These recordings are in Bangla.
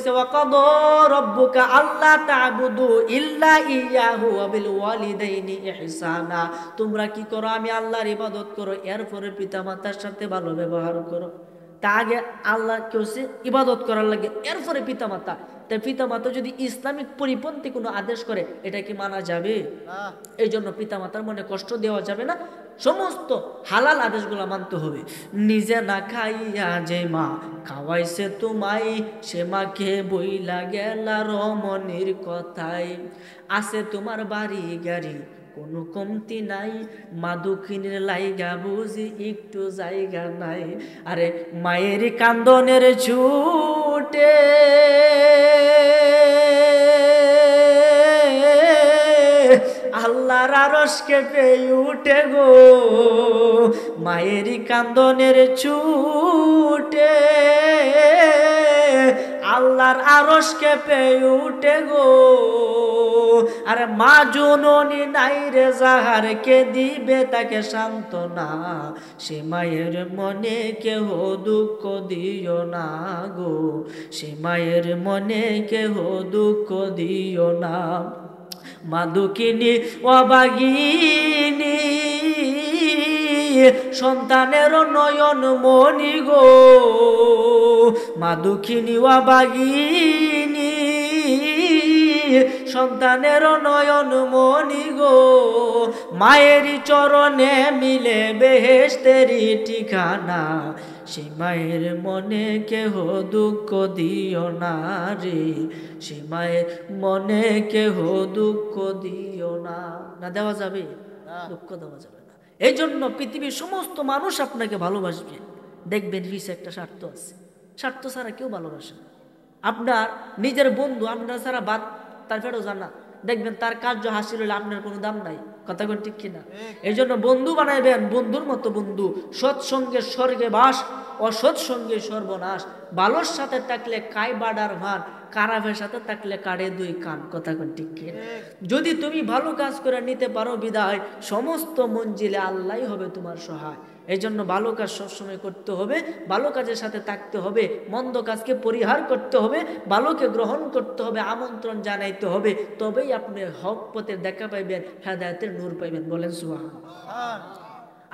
বলতেছে ওয়াকাদা রাব্বুকা আল্লা তা'বুদু ইল্লা ইয়াহু ওয়া বিল ওয়ালিদাইনি ইহসানা। তোমরা কি করো? আমি আল্লাহর ইবাদত করো, এরপরে পিতামাতার সাথে ভালো ব্যবহার করো। তা আগে আল্লাহ কেউ ইবাদত করার লাগে, এরপরে পিতামাতা। তাই পিতামাতা যদি ইসলামিক পরিপন্থী কোনো আদেশ করে, এটা কি মানা যাবে? এই জন্য পিতামাতার মনে কষ্ট দেওয়া যাবে না, সমস্ত হালাল আদেশগুলো মানতে হবে। নিজে না খাইয়া যে মা খাওয়াইছে তোমায়, সে মাকে বইলা গেলা রমণীর কথায়। আছে তোমার বাড়ি গাড়ি কোনো কমতি নাই, মা দুঃখিনীর লাইগা বুঝি একটু জায়গা নাই। আরে মায়ের কান্দনের ছুটে আল্লাহর আরশ কেঁপে উঠে গো, মায়ের কান্দনের ছুটে আল্লাহর আরশ কেঁপে উঠে গো। আরে মা জননী নাই রে যাহার, কে দিবে তাকে সান্ত্বনা, সে মায়ের মনে কেহ দুঃখ দিও না গো, সে মায়ের মনে কেহ দুঃখ দিও না। মা দুঃখিনী অভাগিনী সন্তানের নয়ন মনি গো, মা দুঃখিনী অভাগিনী সন্তানের নয়ন মনি গো। মায়েরই চরণে মিলে বেহেশতেরই ঠিকানা, সে মায়ের মনে কেহ দুঃখ দিও না রে, সে মায়ের মনে কেহ দুঃখ দিও না। না দেওয়া যাবে? দুঃখ দেওয়া যাবে না। এই জন্য পৃথিবীর সমস্ত মানুষ আপনাকে ভালোবাসবে, দেখবেন পিছে একটা স্বার্থ আছে, স্বার্থ ছাড়া কেউ ভালোবাসে না। আপনার নিজের বন্ধু আপনার ছাড়া বাদ তার ফেরো জানা, দেখবেন তার কার্য হাসিল হলে আপনার কোনো দাম নাই। কথা কোন ঠিক কিনা? এই জন্য বন্ধু বানাইবেন বন্ধুর মতো বন্ধু। সৎসঙ্গে স্বর্গে বাস, অসৎ সঙ্গে সর্বনাশ। ভালোর সাথে থাকলে কাই বাডার ভান, খারাপের সাথে থাকলে কাড়ে দুই কান। কথা কোন ঠিক কিনা? যদি তুমি ভালো কাজ করে নিতে পারো বিদায়, সমস্ত মঞ্জিলে আল্লাহই হবে তোমার সহায়। এই জন্য ভালো কাজ সবসময় করতে হবে, ভালো কাজের সাথে থাকতে হবে, মন্দ কাজকে পরিহার করতে হবে, ভালোকে গ্রহণ করতে হবে, আমন্ত্রণ জানাইতে হবে, তবেই আপনি হক পথে দেখা পাইবেন, হেদায়েতের নূর পাইবেন। বলেন সুবহানাল্লাহ।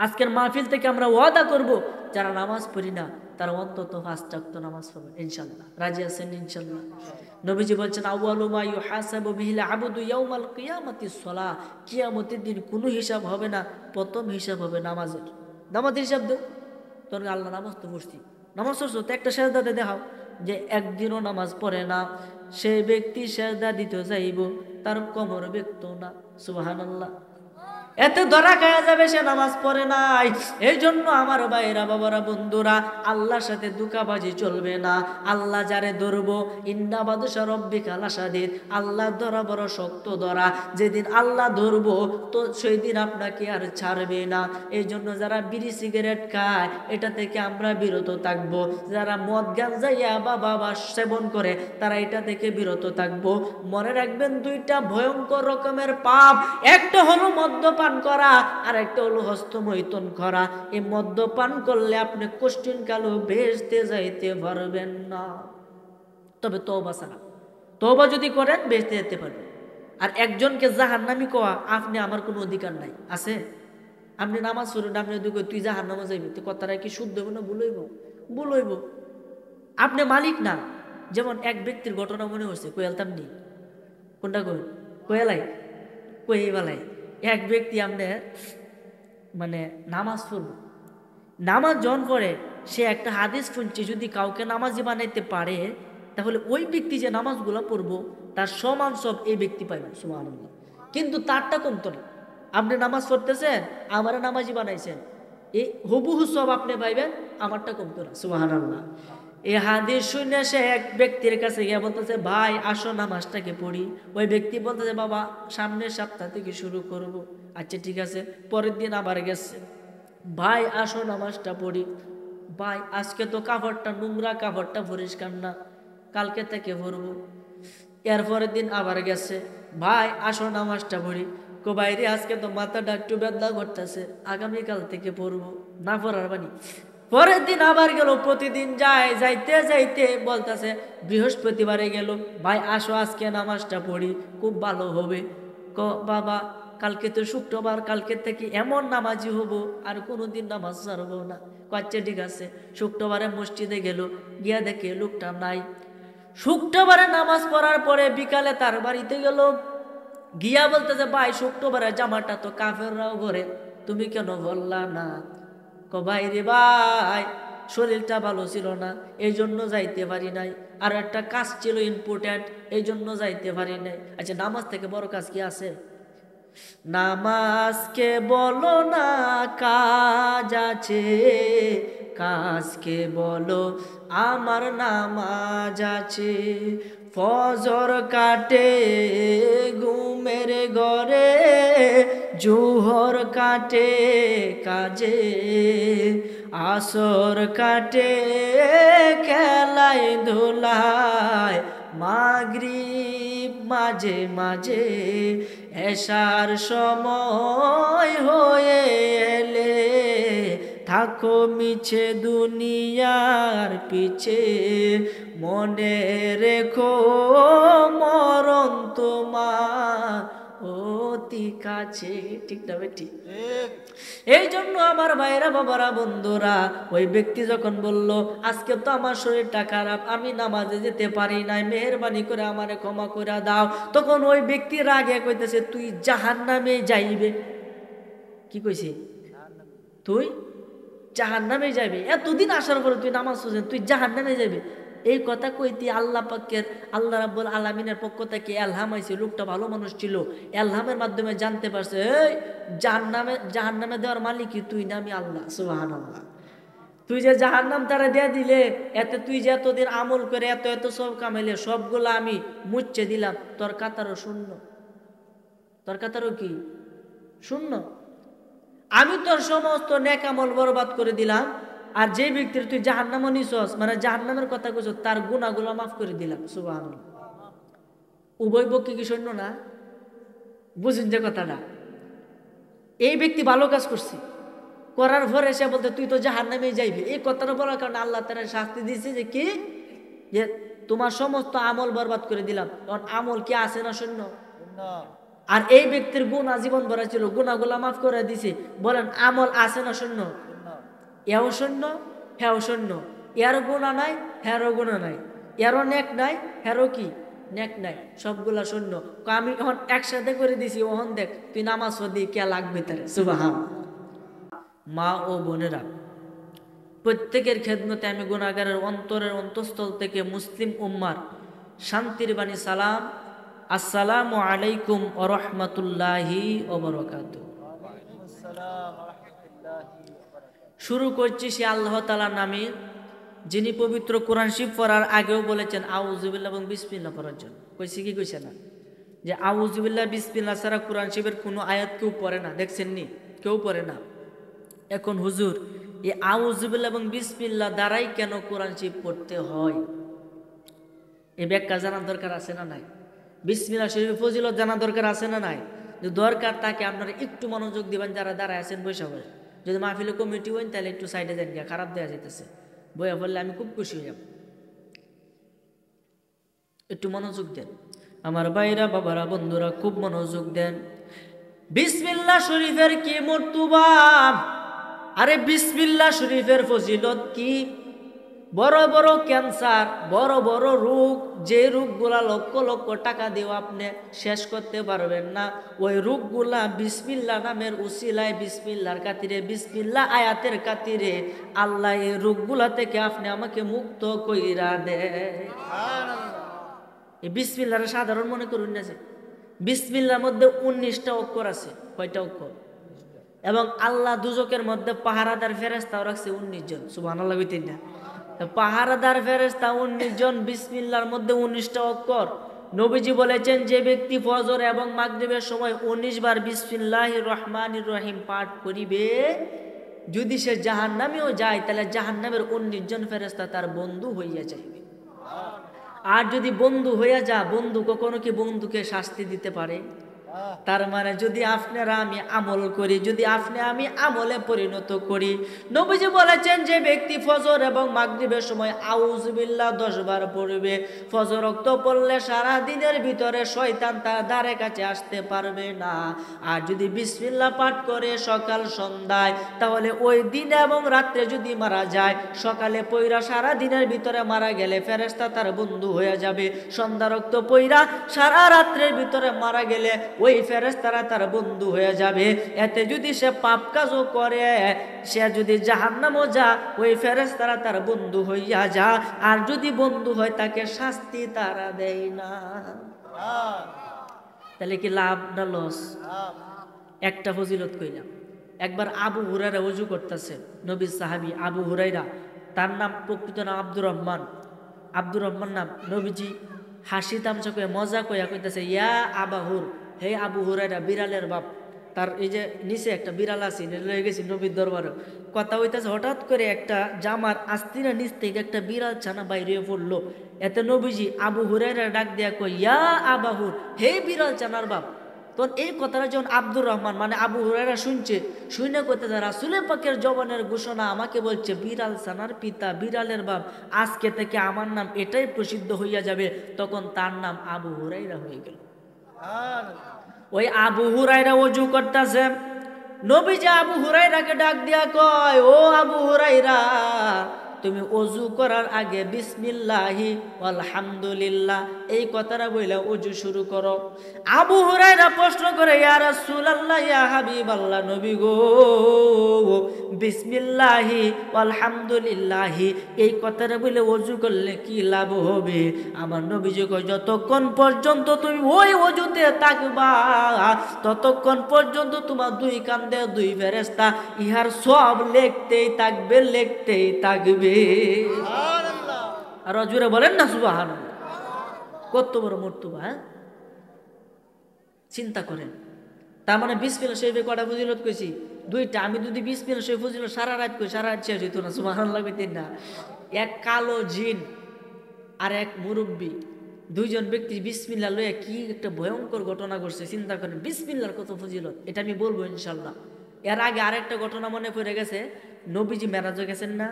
আজকের মাহফিল থেকে আমরা ওয়াদা করব, যারা নামাজ পড়ি না তারা অন্তত 5 ওয়াক্ত নামাজ পড়বে ইনশাআল্লাহ। রাজি আছেন ইনশাআল্লাহ? নবীজি বলেছেন আউয়ালু মা ইউহাসাবু বিহিল আবদু ইয়াউমাল কিয়ামাতিস সালাহ। কিয়ামতের দিন কোনো হিসাব হবে না, প্রথম হিসাব হবে নামাজের। নামাজের হিসাব দেও। তখন আল্লাহ নামাজ তো পড়ছি, নামাজ পড়ছো তো একটা সেজদাতে দেখাও যে একদিনও নামাজ পড়ে না, সে ব্যক্তি সেজদা দিতে যাইব, তার কোমর বেঁকতো না। সুবহানাল্লাহ। এতে ধরা খাওয়া যাবে সে নামাজ পড়ে নাই। এই জন্য আমার ভাইরা বাবারা বন্ধুরা, আল্লাহর সাথে দুকাবাজি চলবে না। আল্লাহ যারে ধরবো, ইন্না বাদশা রব্বিকা লাশাদীদ, আল্লাহ ধরা বড় শক্ত ধরা। যেদিন আল্লাহ ধরবো তো সেই দিন আপনাকে আর ছাড়বে না। এই জন্য যারা বিড়ি সিগারেট খায় এটা থেকে আমরা বিরত থাকবো। যারা মদ গাঁজা ইয়াবা বাবা সেবন করে তারা এটা থেকে বিরত থাকবো। মনে রাখবেন দুইটা ভয়ঙ্কর রকমের পাপ, একটা হলো মদ্যপান করা আর একটা হলো হস্তমৈথুন করা। এই মদ্যপান করলে আপনি কষ্টিন কালো বেহেশতে যাইতে পারবেন না, তবে তওবা ছাড়া। তওবা যদি করেন বেহেশতে যেতে পারবেন। আর একজনকে জাহান্নামী কোয়া আপনি আমার কোনো অধিকার নাই, আছে? আপনি নামাজ পড়ুন, আপনি যদি তুই জাহান্নামে যাইবি, তো কথাটা কি শুদ্ধ হইব না ভুল হইব? ভুল হইব। আপনি মালিক না। যেমন এক ব্যক্তির ঘটনা মনে হচ্ছে, কইয়ালতাম নি, কোনটা কই কইয়ালাই কইবালাই। এক ব্যক্তি আপনি মানে নামাজ পড়ব, নামাজ যখন পড়ে সে একটা হাদিস শুনছে, যদি কাউকে নামাজি বানাইতে পারে তাহলে ওই ব্যক্তি যে নামাজগুলো পড়বো তার সমান সব এই ব্যক্তি পাইবেন। সুবহানাল্লাহ। কিন্তু তারটা কমতো না। আপনি নামাজ পড়তেছেন, আমারে নামাজি বানাইছেন, এই হুবহু সব আপনি পাইবেন, আমারটা কমতো না। সুবহানাল্লাহ। এই হাদিস শুনে সে এক ব্যক্তির কাছে গিয়ে বলতেছে, ভাই আসো নামাজটাকে পড়ি। ওই ব্যক্তি বলতেছে, বাবা সামনের সপ্তাহ থেকে শুরু করব। আচ্ছা ঠিক আছে। পরের দিন আবার গেছে, ভাই আসো নামাজটা পড়ি। ভাই আজকে তো কাপড়টা নোংরা, কাপড়টা পরিষ্কার না, কালকে থেকে পড়বো। এরপরের দিন আবার গেছে, ভাই আসো নামাজটা পড়ি। কো বাইরে আজকে তো মাথাটা একটু বেদনা করতেছে, আগামীকাল থেকে পড়বো। না পড়ার বানি পরের দিন আবার গেল, প্রতিদিন যায়, যাইতে যাইতে বলতেছে বৃহস্পতিবারে গেল, ভাই আসো আজকে নামাজটা পড়ি, খুব ভালো হবে। বাবা কালকে তো শুক্রবার, কালকে থেকে এমন নামাজি হব, আর কোনোদিন নামাজ ছাড়বো না। আচ্ছা ঠিক আছে। শুক্রবারে মসজিদে গেল, গিয়া দেখে লোকটা নাই। শুক্রবারে নামাজ পড়ার পরে বিকালে তার বাড়িতে গেল, গিয়া বলতেছে ভাই শুক্রবারে জামাটা তো কাফেররাও ঘরে, তুমি কেন বললা না? ভাই রে ভাই, শরীরটা ভালো ছিল না, এই জন্য যাইতে পারি নাই, আর একটা কাজ ছিল ইম্পর্টেন্ট, এই জন্য যাইতে পারি নাই। আচ্ছা নামাজ থেকে বড় কাজ কি আছে? নামাজকে বলো না কাজ আছে, কাজকে বলো আমার নামাজ আছে। ফজর কাটে ঘুমের ঘরে, জোহর কাটে কাজে, আসর কাটে খেলায় ধুলায়, মাগরিব মাঝে মাঝে, এশার সময় হয়ে এলে থাকো মিছে দুনিয়ার পিছে, মনে রেখো মরণ তোমার অতি কাছে। ঠিক না বেটি? এই জন্য আমার ভাইরা বাবারা বন্ধুরা, ওই ব্যক্তি যখন বলল আজকে তো আমার শরীরটা খারাপ, আমি নামাজে যেতে পারি নাই, মেহেরবানি করে আমারে ক্ষমা করে দাও, তখন ওই ব্যক্তি রাগে কইতেছে তুই জাহান্নামে যাইবে। কি কইছে? তুই জাহান্নামে যাবে, এতদিন আসার পরে তুই নামাজ পড়ছেন, তুই জাহান্নামে যাবে। এই কথা কইতে আল্লাহ পাকের, আল্লাহ রাব্বুল আলামিনের পক্ষ থেকে এলহাম আইছে। লোকটা ভালো মানুষ ছিল, এলহামের মাধ্যমে জানতে পারছে এই জাহান্নামে দেওয়ার মালিক কি তুই না, আমি আল্লাহ। সুবহানাল্লাহ। তুই যে জাহান্নাম তারা দিয়ে দিলে, এতে তুই যে এতদিন আমল করে এত এত সব কামাইলে, সবগুলো আমি মুচ্ছে দিলাম, তোর কাতারও শূন্য, তোর কাতারও কি শূন্য। আমি তোর সমস্ত নেক আমল বরবাদ করে দিলাম, আর যে ব্যক্তির তুই জাহান্নামে নিছস, মানে জাহান্নামের কথা কইছস, তার গুনাহগুলো মাফ করে দিলাম। সুবহানাল্লাহ। উভয় পক্ষে কি শূন্য না? বুঝুন যে কথাটা। এই ব্যক্তি ভালো কাজ করছে, করার পরে সে বলতে তুই তো জাহান্নামে যাইবি, এই কথাটা বলার কারণে আল্লাহ তাআলা শাস্তি দিয়েছে যে কি, যে তোমার সমস্ত আমল বরবাদ করে দিলাম। তখন আমল কি আছে না শূন্য? আর এই ব্যক্তির গুনাহ জীবন ভরা ছিল, গুনাহগুলা মাফ করে দিছে। বলেন আমল আছে না শূন্য? এও শূন্য, হ্যাঁ শূন্য। এরও গুনাহ নাই, হ্যারও গুনাহ নাই, এরও নেক নাই, হ্যারও কি নেক নাই, সবগুলা শূন্য। আমি এখন একসাথে করে দিছি, ওহন দেখ তুই নামাজ পড়ি কে লাগবে তারে। সুবহানাল্লাহ। মা ও বোনেরা, প্রত্যেকের খেদমতে আমি গুনাহগারের অন্তরের অন্তঃস্থল থেকে মুসলিম উম্মার শান্তির বাণী সালাম, আসসালামু আলাইকুম ওয়া রাহমাতুল্লাহি ওয়া বারাকাতুহু। শুরু করছি সে আল্লাহ তাআলার নামে, যিনি পবিত্র কোরআন শরীফ পড়ার আগেও বলেছেন আউযুবিল্লাহ এবং বিসমিল্লাহ পড়ার জন্য। কইছে কি কইছে না? যে আউযুবিল্লাহ বিসমিল্লাহ ছাড়া কোরআন শরীফের কোনো আয়াত কেউ পড়ে না, দেখছেন নি? কেউ পড়ে না। এখন হুজুর এই আউযুবিল্লাহ এবং বিসমিল্লাহ দ্বারাই কেন কোরআন শরীফ পড়তে হয়, এই ব্যাখ্যা জানার দরকার আছে না নাই? বিসমিল্লাহ শরীফের ফজিলত জানার দরকার আছে না নাই? যে দরকার তাকে আপনারা একটু মনোযোগ দিবেন, যারা দাঁড়ায় আছেন বৈশা বসে। যদি মাহফিলে কমিটি হইন তাহলে একটু সাইডে যান গিয়া, খারাপ দেওয়া যাইতেছে, বইয়া বললে আমি খুব খুশি হয়ে যাব। একটু মনোযোগ দেন আমার ভাইরা বাবারা বন্ধুরা, খুব মনোযোগ দেন। বিসমিল্লাহ শরীফের কি মর্তবা, আরে বিসমিল্লাহ শরীফের ফজিলত কি। বড় বড় ক্যান্সার, বড় বড় রোগ, যে রোগগুলা লক্ষ লক্ষ টাকা দিয়েও আপনি শেষ করতে পারবেন না, ওই রোগগুলা বিসমিল্লাহ নামের উসিলায়, বিসমিল্লাহর খাতিরে, বিসমিল্লাহ আয়াতের খাতিরে আল্লাহ এই রোগগুলা থেকে আপনি আমাকে মুক্ত কইরা দেয়। এই বিসমিল্লাহর সাধারণ মনে করুন না, যে বিসমিল্লাহর মধ্যে 19টা অক্ষর আছে। কয়টা অক্ষর? এবং আল্লাহ দুজকের মধ্যে পাহারাদার ফেরেশতাও রাখছে 19 জন। সুবহানাল্লাহ কইতেন না? পাহারাদার ফেরেশতা 19 জন, বিসমিল্লাহর মধ্যে 19টা অক্ষর। নবীজি বলেছেন যে ব্যক্তি ফজর এবং মাগরিবের সময় 19 বার বিসমিল্লাহির রহমানির রহিম পাঠ করিবে, যদি সে জাহান্নামেও যায় তাহলে জাহান্নামের 19 জন ফেরেশতা তার বন্ধু হইয়া যাইবে। আর যদি বন্ধু হইয়া যা, বন্ধু কখনো কি বন্ধুকে শাস্তি দিতে পারে? তার মানে যদি আপনারা আমি আমল করি, যদি আপনি আমি আমলে পরিণত করি, নবীজি বলেছেন যে ব্যক্তি ফজর এবং মাগরিবের সময় আউযুবিল্লাহ 10 বার পড়বে, ফজর ওয়াক্ত পড়লে সারা দিনের ভিতরে শয়তান তার দ্বারে কাছে আসতে পারবে না। আর যদি বিসমিল্লাহ পাঠ করে সকাল সন্ধ্যায়, তাহলে ওই দিন এবং রাত্রে যদি মারা যায়, সকালে পইরা সারা দিনের ভিতরে মারা গেলে ফেরেশতা তার বন্ধু হয়ে যাবে, সন্ধ্যা রক্ত পইরা সারা রাত্রের ভিতরে মারা গেলে ওই ফেরেশতারা তার বন্ধু হয়ে যাবে। এতে যদি সে পাপ কাজও করে, সে যদি জাহান্নামও যা, ওই ফেরেশতারা তার বন্ধু হইয়া যা। আর যদি বন্ধু হয় তাকে শাস্তি তারা দেয় না। তাহলে কি লাভ না লস? একটা ফজিলত কইলাম। একবার আবু হুরায়রা ওযু করতেছে, নবীর সাহাবী আবু হুরায়রা, তার নাম প্রকৃত নাম আব্দুর রহমান। আব্দুর রহমান নাম। নবীজি হাসি তামসা করে মজা কইয়া কইতেছে, ইয়া আবাহুর, হে আবু হুরায়রা, বিড়ালের বাপ। তার এই যে নিচে একটা বিড়াল আছে, লয়ে গেছি নবীর দরবারে, কথা হইতেছে, হঠাৎ করে একটা জামার আস্তিনা নিচ থেকে একটা বিড়াল ছানা বাইরে পড়লো। এতে নবীজি আবু হুরায়রা ডাক দিয়া কই, ইয়া আবাহুর, হে বিড়াল ছানার বাপ। তখন এই কথাটা যখন আব্দুর রহমান মানে আবু হুরায়রা শুনছে, শুনে কইতেছে, রাসূলের পাকের জবানের ঘোষণা আমাকে বলছে বিড়াল ছানার পিতা, বিড়ালের বাপ, আজকে থেকে আমার নাম এটাই প্রসিদ্ধ হইয়া যাবে। তখন তার নাম আবু হুরায়রা হয়ে গেল। ওই আবু হুরায়রা ওযু করতেছে, নবীজি আবু হুরায়রাকে ডাক দিয়া কয়, ও আবু হুরায়রা, তুমি ওযু করার আগে বিসমিল্লাহি আলহামদুলিল্লাহ এই কথাটা বইলা ওযু শুরু করো। আবু হুরায়রা প্রশ্ন করে, ইয়া রাসূলুল্লাহ, ইয়া হাবিবাল্লাহ, নবী গো, বিসমিল্লাহি আলহামদুলিল্লাহি এই কথাটা বলে ওযু করলে কি লাভ হবে? আমার নবীজি কয়, যতক্ষণ পর্যন্ত তুমি ওই ওযুতে থাকবা, ততক্ষণ পর্যন্ত তোমার দুই কান্দে দুই ফেরেশতা ইহার সব লিখতেই থাকবে, লিখতেই থাকবে। আর জোরে বলেন না সুবহানাল্লাহ। কত বড় মর্তবা! হ্যাঁ, চিন্তা করেন। তার মানে বিসমিল্লাহ শরীফে কটা ফজিলত কইছি? দুইটা। আমি যদি বিসমিল্লাহ শরীফ ফজিলত সারা রাত কই, সারা রাত শেষ হইতো না। সুবহানাল্লাহ কইতেন না? এক কালো জিন আর এক মুরব্বী, দুইজন ব্যক্তি বিসমিল্লাহ লইয়া কি একটা ভয়ঙ্কর ঘটনা ঘটছে। চিন্তা করেন, বিসমিল্লাহর কত ফজিলত, এটা আমি বলবো ইনশাল্লাহ। এর আগে আরেকটা ঘটনা মনে পড়ে গেছে। নবীজি মেরাজে গেছেন না?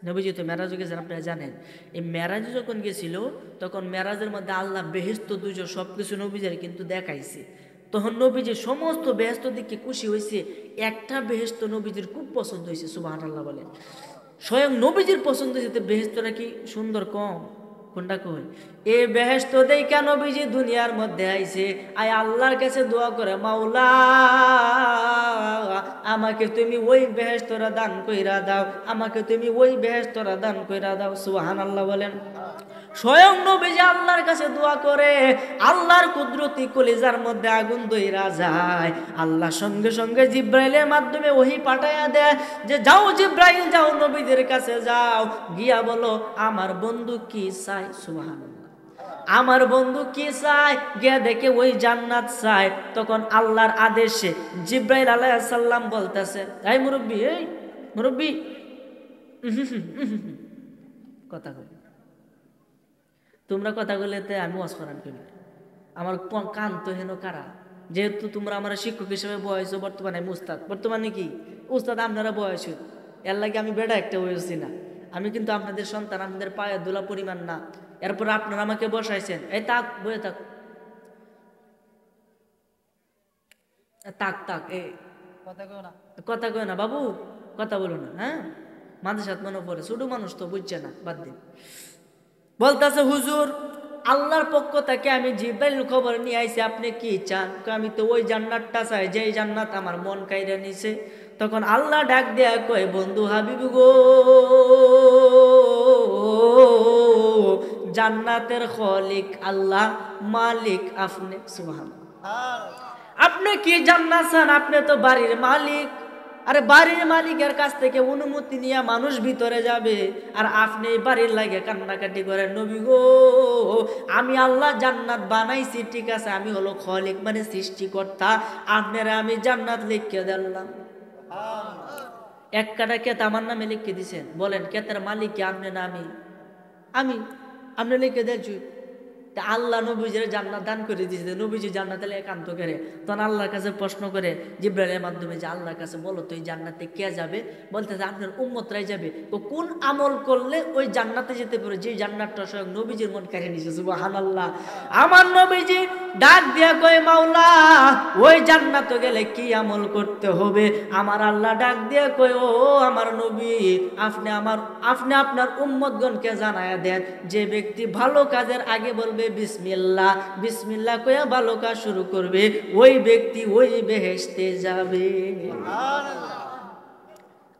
নবীজি তো মেরাজে গেছেন, আপনারা জানেন। এই মেরাজে যখন গেছিল, তখন মেরাজের মধ্যে আল্লাহ বেহেশত দুইজন সবকিছু নবীজির কিন্তু দেখাইছে। তখন নবীজি সমস্ত বেহেশত দিকে খুশি হয়েছে। একটা বেহেশত নবীজির খুব পছন্দ হয়েছে। সুবহানাল্লাহ বলেন। স্বয়ং নবীজির পছন্দ হয়েছে। বেহেশতটা কি সুন্দর, কম? কোনটা কই? এ বেহেশত দেইখা নবীজি দুনিয়ার মধ্যে আইছে। আয় আল্লাহর কাছে দোয়া করে, মাওলা আমাকে তুমি ওই বেহেশতরা দান কইরা দাও, আমাকে তুমি ওই বেহেশতরা দান কইরা দাও। সুবহানাল্লাহ বলেন। স্বয়ং নবীজি আল্লাহর কাছে দোয়া করে, আল্লাহর কুদরতি কলিজার মধ্যে আগুন দইরা যায়। আল্লাহ সঙ্গে সঙ্গে জিব্রাইলের মাধ্যমে ওহী পাঠায়া দেয় যে, যাও জিব্রাইল, যাও নবীদের কাছে যাও, গিয়া বলো আমার বন্ধু কি চায়। সুবহানাল্লাহ। আমার বন্ধু কি চায়? গিয়া দেখে ওই জান্নাত চায়। তখন আল্লাহর আদেশে জিব্রাইল আলাইহিস সালাম বলতেছে, এই মুরব্বী, এই মুরব্বী, কথা কই, তোমরা কথা বলেতে আমি ওয়াজ করান করি, আমার কান তো হেন কারা। যেহেতু তোমরা আমার শিক্ষক হিসেবে বয়স, বর্তমানে আমি উস্তাদ, বর্তমানে কি উস্তাদ, আপনারা বয়স, এর লাগে আমি বেড়া একটা হয়েছি না। আমি কিন্তু আপনাদের সন্তান, আপনাদের পায়ে দোলা পরিমাণ না। এরপর আপনারা আমাকে বসাইছেন, এই তাক, বয়ে থাক, তাক তাক, এ কথা কয় না বাবু, কথা বলো না। হ্যাঁ, মাঝে সাথে মনে পড়ে, ছোট মানুষ তো বুঝছে না, বাদ দিন। বলতেছে, হুজুর আল্লাহর পক্ষ থেকে আমি জিব্রাইল খবর নিয়ে আইছি, আপনি কি চান? আমি তো ওই জান্নাতটা চাই, যেই জান্নাত আমার মন কাইরা নিছে। তখন আল্লাহ ডাক দেয়া কয়, বন্ধু হাবিব গো, জান্নাতের খলিক আল্লাহ, মালিক আপনি। সুবহানাল্লাহ। আপনি কি জান্নাত চান? আপনি তো বাড়ির মালিক। আরে বাড়ির মালিকের কাছ থেকে অনুমতি নিয়ে মানুষ ভিতরে যাবে, আর আপনি বাড়ির লাগে কান্নাকাটি করেন, নবী গো আমি আল্লাহ জান্নাত বানাইছি, ঠিক আছে, আমি হলো খলিক মানে সৃষ্টিকর্তা, আপনারা আমি জান্নাত লিখে দিলাম। এক কাটা ক্ষেত আমার নামে লিখে দিছেন, বলেন ক্ষেতের মালিক কি আপনি না আমি? আমি, আপনি লিখে দিয়েছি। তা আল্লাহ নবীজির জান্নাত দান করে দিয়েছে, নবীজি জান্নাতে একান্ত করে। তখন আল্লাহর কাছে প্রশ্ন করে জিবরাইলের মাধ্যমে যে আল্লাহর কাছে বলো তো এই জান্নাতে কে যাবে? বলতেছে আপনার উম্মতরাই যাবে। তো কোন আমল করলে ওই জান্নাতে যেতে পারে? যে জান্নাতটা স্বয়ং নবীজির মন কাড়ে নিয়েছে। সুবহানাল্লাহ। আমার নবীজি ডাক দিয়া কয় মাওলা ওই জান্নাতে গেলে কি আমল করতে হবে? আমার আল্লাহ ডাক দিয়া কয় ও আমার নবী, আপনি আপনার উম্মতগণকে জানায়া দেন যে ব্যক্তি ভালো কাজের আগে বলবে বিসমিল্লাহ, বিসমিল্লাহ কইয়া ভালো কাজ শুরু করবে, ওই ব্যক্তি ওই বেহেশতে যাবে।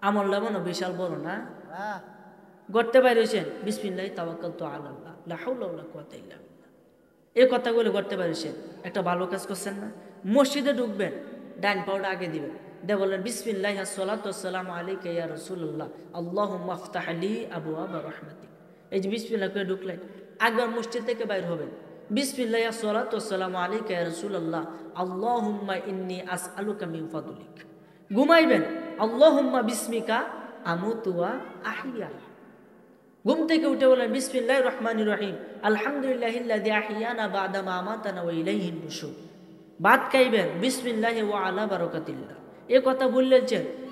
আমলটা মনে বিশাল বড় না? করতে পারিছেন বিসমিল্লাহি তাওয়াক্কালতু আলাল্লাহ লা হাওলা ওয়ালা কুওয়াতা ইল্লা বিল্লাহ, এই কথাগুলো করতে পারিছেন, একটা ভালো কাজ করছেন না? মসজিদে ঢুকবেন, ডান পাওটা আগে দিবেন, দে বলেন বিসমিল্লাহি আসসালাতু ওয়াসসালামু আলাইকা ইয়া রাসূলুল্লাহ আল্লাহুম্মা আফতাহ লি আবওয়াবা রাহমাতিক। এই যে বিসমিল্লাহ করে ঢুকলেন, একবার মসজিদ থেকে বাইর হবেন, বিসমিল্লাহি আসসালাতু ওয়াসসালামু আলাইকা ইয়া রাসূলুল্লাহ আল্লাহুম্মা ইন্নী আসআলুকা মিন ফাদলিক। ঘুমাইবেন, আল্লাহুম্মা বিসমিকা আমুতু ওয়া আহইয়া। ঘুম থেকে উঠে বলেন বিসমিল্লাহির রহমানির রহিম আলহামদুলিল্লাহিল্লাযী আহইয়ানা বা'দা মা আমাতানা ওয়া ইলাইহিন নুশুর। ভাত খাইবেন বিসমিল্লাহি ওয়া আলা বারাকাতিল্লাহ। এই কথা বললেন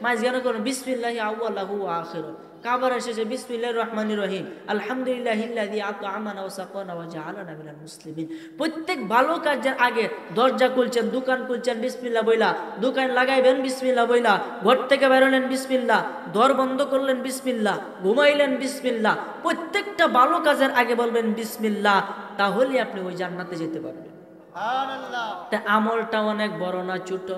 মাঝখানে করেন বিসমিল্লাহি আউয়ালাহু ওয়া আখিরু। কাবার শেষে বিসমিল্লাহির রহমানির রহিম আলহামদুলিল্লাহিল্লাযী আত'আমানা ওয়া সাকানা ওয়া জাআলানা মিনাল মুসলিমিন। প্রত্যেক ভালো কাজের আগে দরজা খুলছেন, দোকান খুলছেন বিসমিল্লাহ বইলা, দোকান লাগাইবেন বিসমিল্লাহ বইলা, ঘর থেকে বের হলেন বিসমিল্লাহ, দর বন্ধ করলেন বিসমিল্লাহ, ঘুমাইলেন বিসমিল্লাহ। প্রত্যেকটা ভালো কাজের আগে বলবেন বিসমিল্লাহ, তাহলে আপনি ওই জান্নাতে যেতে পারবেন। তা আমলটা অনেক বড় না ছোট?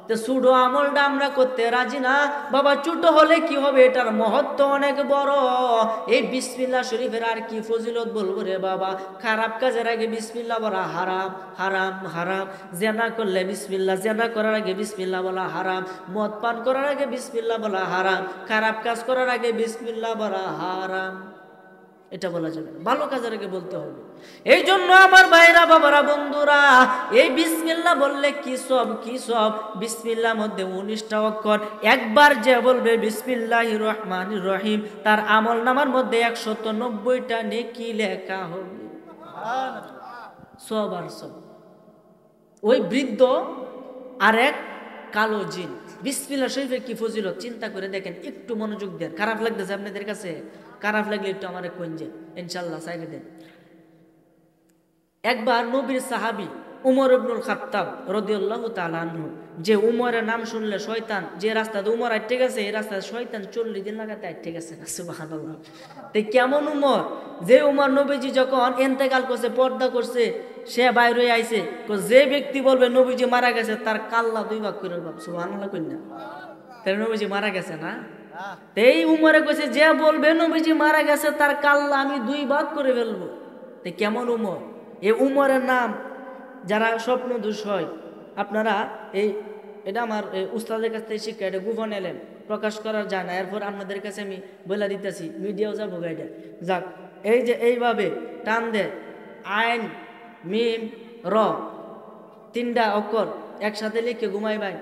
তো ছোট আমলটা আমরা করতে রাজি না বাবা, ছোট হলে কি হবে, এটার মহত্ব অনেক বড়। এই বিসমিল্লাহ শরীফের আর কি ফজিলত বলবো রে বাবা। খারাপ কাজের আগে বিসমিল্লাহ বলা হারাম, হারাম, হারাম। জেনা করলে বিসমিল্লাহ, জেনা করার আগে বিসমিল্লাহ বলা হারাম। মদ পান করার আগে বিসমিল্লাহ বলা হারাম। খারাপ কাজ করার আগে বিসমিল্লাহ বলা হারাম। এটা বলা যাবে না, ভালো কাজের আগে বলতে হবে। এই জন্য আমার ভাইরা, বাবারা, বন্ধুরা, এই বিসমিল্লাহ বললে কি সব, কি সব। বিসমিল্লাহ মধ্যে 19টা অক্ষর। একবার যে বলবে বিসমিল্লাহির রহমানির রহিম, তার আমল নামার মধ্যে 190টা নেকি লেখা হবে। সব আর সব। ওই বৃদ্ধ আর এক কালো জিন। বিসমিল্লাহ শরীফের কি ফজিলত চিন্তা করে দেখেন, একটু মনোযোগ দেন। খারাপ লাগতেছে আপনাদের কাছে? খারাপ লাগলে একটু আমার কইনজে, ইনশাআল্লাহ সাইডে দেন। একবার নবীর সাহাবী উমর ইবনুল খাত্তাব রাদিয়াল্লাহু তাআলা আনহু, যে উমরের নাম শুনলে শয়তান, যে রাস্তাতে উমর আইটে গেছে এই রাস্তায় শয়তান 40 দিন লাগাতে আইটে গেছে না। সুবহানাল্লাহ। তো কেমন উমর, যে উমর নবীজি যখন ইন্তেকাল করছে, পর্দা করছে, সে বাইরে আইছে, যে ব্যক্তি বলবে নবীজি মারা গেছে তার কাল্লা 2 ভাগ করে দেব। সুবহানাল্লাহ কইনা? তাহলে নবীজি মারা গেছে না? এই উমরে কইছে যে বলবে নবীজি মারা গেছে তার কাল্লা আমি 2 ভাগ করে ফেলবো। তো কেমন উমর! এই উমরের নাম যারা স্বপ্ন দোষ হয়, আপনারা এটা আমার উস্তাদের কাছ থেকে শিক্ষা, এটা গোপন এলেন, প্রকাশ করার যায় না। এরপর আপনাদের কাছে আমি বলে দিতেছি, মিডিয়াও যাবো গাইডা যাক। এই যে এইভাবে টান দে, আইন মিম র 3টা অক্ষর একসাথে লিখে ঘুমাই ভাই,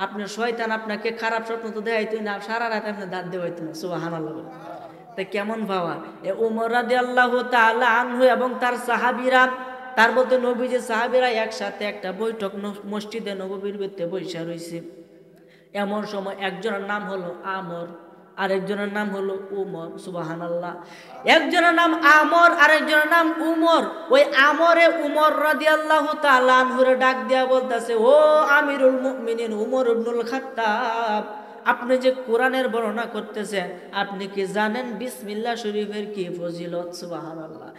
আপনার শয়তান আপনাকে খারাপ স্বপ্ন তো দেখাইতো না, সারা রাত আপনার দাঁত দেওয়াইতো না। সুবহানাল্লাহ। তাই কেমন ভাবা! উমর রাদিয়াল্লাহু তাআলা আনহু এবং তার সাহাবীরা, তার মধ্যে নবীজি সাহাবীরা একসাথে একটা বৈঠক মসজিদে নববীর ভিতরে বসে রয়েছে। এমন সময় একজনের নাম হলো আমর, আরেকজনের নাম হলো উমর। সুবহানাল্লাহ। একজনের নাম আমর, আরেকজনের নাম উমর। ওই আমরে উমর রাদিয়াল্লাহু তাআলা আনহুরে ডাক দিয়া বলতেছে, ও আমিরুল মুমিনিন উমর ইবনুল খাত্তাব, আপনি যে কোরআনের বর্ণনা করতেছেন, আপনি কি জানেন বিসমিল্লাহ শরীফের কি ফজিলত? সুবহানাল্লাহ।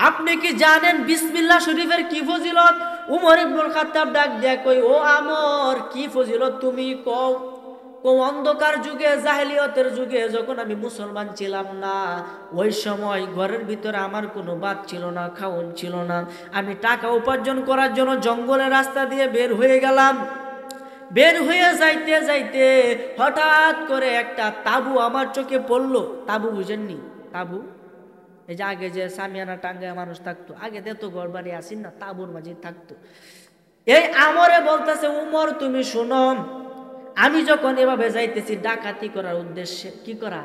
আপনি কি জানেন বিসমিল্লাহ শরীফের কি ফজিলত? উমর ইবনুল খাত্তাব ডাক দিয়া কই, ও আমর, কি ফজিলত তুমি কও। অন্ধকার যুগে, জাহেলিয়তের যুগে, যখন আমি মুসলমান ছিলাম না, ওই সময় ঘরের ভিতরে আমার কোনো ভাত ছিল না, খাওন ছিল না। আমি টাকা উপার্জন করার জন্য জঙ্গলের রাস্তা দিয়ে বের হয়ে গেলাম। বের হয়ে যাইতে যাইতে হঠাৎ করে একটা তাবু আমার চোখে পড়লো। তাবু বুঝেননি? তাবু এই যে আগে যে সামিয়ানা টাঙ্গায় মানুষ থাকতো, আগে তো ঘর বাড়ি আসেন না, তাবুর মাঝে থাকতো। এই আমরে বলতেছে, উমর তুমি শোনো, আমি যখন এভাবে যাইতেছি ডাকাতি করার উদ্দেশ্যে, কি করা?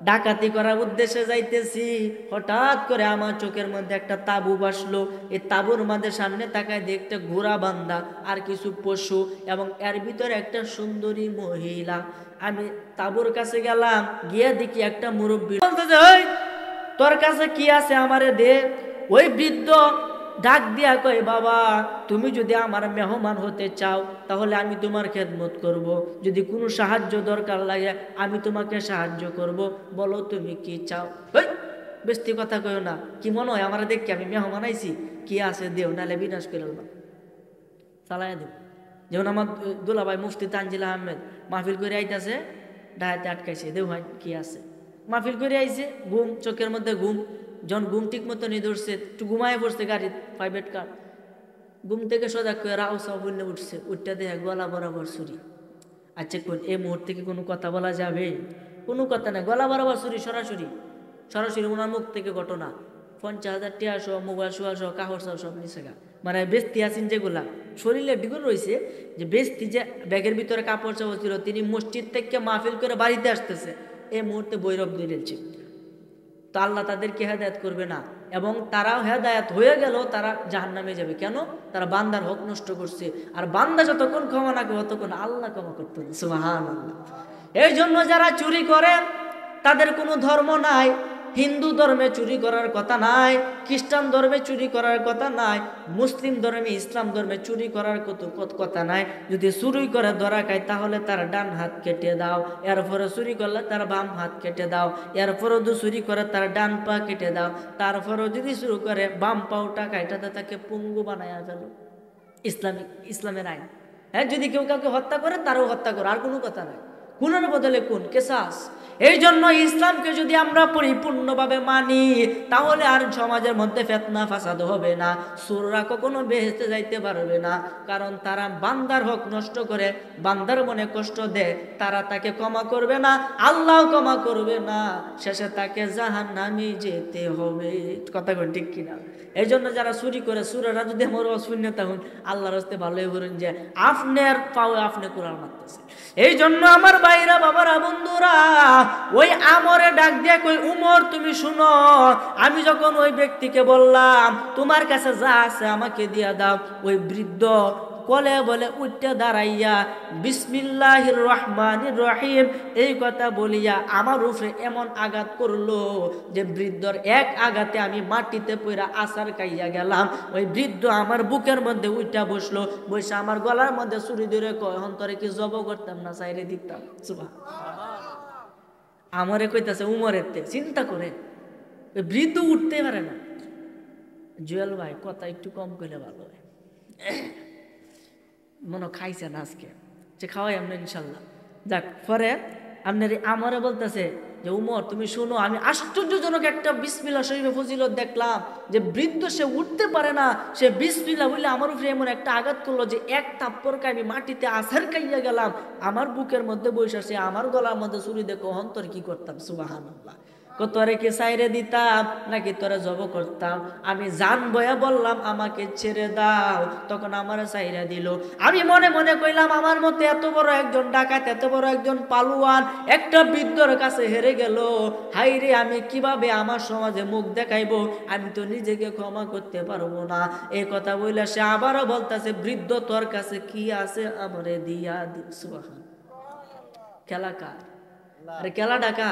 ডাকাতি করার উদ্দেশ্যে যাইতেছি, হঠাৎ করে আমার চোখের মধ্যে একটা তাবু বাসলো। এই তাবুর মধ্যে সামনে তাকায় দেখতে ঘোড়া বান্ধা আর কিছু পশু, এবং এর ভিতরে একটা সুন্দরী মহিলা। আমি তাবুর কাছে গেলাম, গিয়ে দেখি একটা মুরব্বী বলতেছে, ওই তোর কাছে কি আছে আমারে দে। ওই বৃদ্ধ ডাক দিয়া কয়, বাবা তুমি যদি আমার মেহমান হতে চাও তাহলে আমি তোমার খেদমত করব, যদি কোনো সাহায্য দরকার লাগে আমি তোমাকে সাহায্য করব, বলো তুমি কি চাও। ওই বেশি কথা কইও না, কি মনে হয় আমার দেখি আমি মেহমান আইছি, কি আছে দেও, নাহলে বিনাশ করে না চালাইয়া দেব। যেমন আমার দুলাভাই মুফতি তানজিল আহমেদ মাহফিল করে আইতাছে, ডায়াতে আটকাইছে, দেও ভাই কি আছে। মাহফিল করে আইছে, ঘুম, চোখের মধ্যে ঘুম, যখন ঘুম ঠিক মতো নিয়ে ধরছে, একটু ঘুমায় পড়ছে, গাড়ি প্রাইভেট কার, ঘুম থেকে সজাগ করে রাও সাউ বন্যে উঠছে, উঠতে দেখে গলা বরাবর ছুরি। আচ্ছা কোন এই মুহূর্তে কি কোনো কথা বলা যাবে? কোনো কথা নাই, গলা বরাবর ছুরি, সরাসরি সরাসরি ওনার মুখ থেকে ঘটনা। 50,000 টিয়া সহ, মোবাইল সোয়া সহ, কাহর সহ সব নিচে গা। মানে বেস্তি আছেন যেগুলা শরীরে ডিগুল রয়েছে, যে বেস্তি যে ব্যাগের ভিতরে কাপড় চাপড় ছিল, তিনি মসজিদ থেকে মাহফিল করে বাড়িতে আসতেছে, এই মুহূর্তে বৈরব দিয়েছে। তো আল্লাহ তাদেরকে হেদায়েত করবে না, এবং তারাও হেদায়েত হয়ে গেল তারা জাহান্নামে যাবে। কেন? তারা বান্দার হক নষ্ট করছে, আর বান্দা যতক্ষণ ক্ষমা না করবে ততক্ষণ আল্লাহ ক্ষমা করতে হবে। সুবহানাল্লাহ। এই জন্য যারা চুরি করে তাদের কোনো ধর্ম নাই। হিন্দু ধর্মে চুরি করার কথা নাই, খ্রিস্টান ধর্মে চুরি করার কথা নাই, মুসলিম ধর্মে, ইসলাম ধর্মে চুরি করার কথা নাই। যদি চুরি করে ধরা খায় তাহলে তার ডান হাত কেটে দাও, এরপরে চুরি করলে তার বাম হাত কেটে দাও, এরপরেও যদি চুরি করে তার ডান পা কেটে দাও, তারপরেও যদি শুরু করে বাম পাওটা কাটাতে তাকে পঙ্গু বানায়া ফেলো। ইসলামের আইন। হ্যাঁ, যদি কেউ কাউকে হত্যা করে তারও হত্যা করো, আর কোনো কথা নাই। খুনের বদলে খুন, কেসাস। এই জন্য ইসলামকে যদি আমরা পরিপূর্ণভাবে মানি তাহলে আর সমাজের মধ্যে ফিতনা ফাসাদ হবে না, চোররা কখনো বেহেশতে যাইতে পারবে না, কারণ তারা বান্দার হক নষ্ট করে, বান্দার মনে কষ্ট দেয়, তারা তাকে ক্ষমা করবে না, আল্লাহ ক্ষমা করবে না, শেষে তাকে জাহান্নামে যেতে হবে। কথা কোন ঠিক কিনা? এই জন্য যারা চুরি করে, চোরেরা যদি আমার অশূন্য তখন আল্লাহর হস্তে ভালোই বলেন যে আপনার পাওয়ে আপনি কোরআন মারতেছে। এই জন্য আমার ভাইরা, বাবারা, বন্ধুরা, ওই আমরে ডাক দিয়ে কই, উমর তুমি শুনো, আমি যখন ওই ব্যক্তিকে বললাম তোমার কাছে যা আছে আমাকে দিয়া দাও, ওই বৃদ্ধ কলে বলে উঠতে দাঁড়াইয়া বিসমিল্লাহির রহমানির রহিম এই কথা বলিয়া আমার উপরে এমন আঘাত করলো যে বৃদ্ধর এক আঘাতে আমি মাটিতে পড়া আছাড় খাইয়া গেলাম। ওই বৃদ্ধ আমার বুকের মধ্যে উঠা বসলো, বসে আমার গলার মধ্যে ছুরি ধরে কয়, অন্তরে কি জব করতাম না চাইরে দিতাম। আমারে কইতাছে উমরের তে, চিন্তা করে ওই বৃদ্ধ উঠতে পারে না। জুয়েল ভাই কথা একটু কম করলে ভালো হয়, মনে খাইছেন আজকে, যে খাওয়াই আপনার ইনশাল্লাহ। যাক, পরে আপনার আমারে বলতেছে যে উমর তুমি শোনো, আমি আশ্চর্যজনক একটা বিসমিল্লাহ শরীফে ফজিলত দেখলাম, যে বৃদ্ধ সে উঠতে পারে না, সে বিসমিল্লাহ বললে আমার উপরে এমন একটা আঘাত করলো যে এক থাপ্পড়কে আমি মাটিতে আছাড় খাইয়া গেলাম, আমার বুকের মধ্যে বসে সে আমার গলার মধ্যে ছুরি দেখো, অন্তর কি করতাম। সুবহানাল্লাহ। তোরে কি সাইরে দিতাম নাকি তোরে জব করতাম? আমি জান বয়া বললাম আমাকে ছেড়ে দাও, তখন আমার সাইরে দিল। আমি মনে মনে কইলাম আমার মতে এত বড় একজন ডাকাত, এত বড় একজন পালুয়ান একটা বৃদ্ধর কাছে হেরে গেল, হাই রে আমি কিভাবে আমার সমাজে মুখ দেখাইবো, আমি তো নিজেকে ক্ষমা করতে পারবো না। এই কথা বললে সে আবারও বলতেছে, বৃদ্ধ তোর কাছে কি আছে আমারে দিয়া দি। সুবহান। খেলা কার? আরে খেলা ডাকা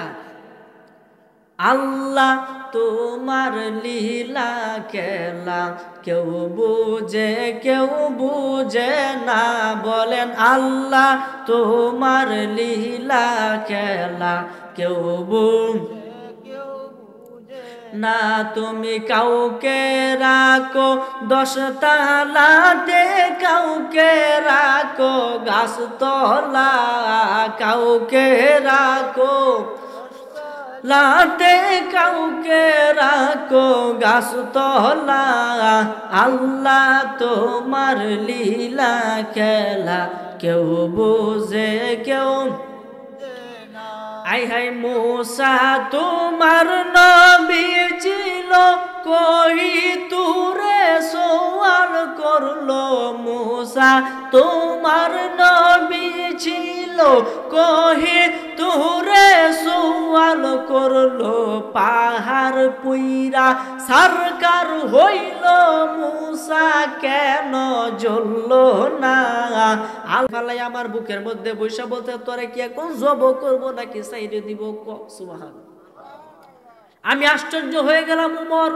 আল্লাহ তোমার লীলা খেলা কেউ বুঝে না, বলেন আল্লাহ তোমার লীলা খেলা কেউ না, তুমি কাউকে রাখো 10 তালাতে, কাউকে রাখো গাছতলা, কাউকে রাখো লাতে, কাউকে রাখো গাছতলা, আল্লাহ তোমার লীলা খেলা কেউ বুঝে কেউ। আই হাই মুসা তোমার নবী ছিল, কই তুরে সওয়াল করলো, মুসা তোমার নবী ছিল কহে তোরে সওয়াল করলো পাহাড় পুইরা সরকার হইল মুসা কেন জ্বলল না আল ফালাই আমার বুকের মধ্যে বৈশা বলতে তোরে কি এখন জব করবো নাকি সাইডে দিব সুবহান। আমি আশ্চর্য হয়ে গেলাম উমর।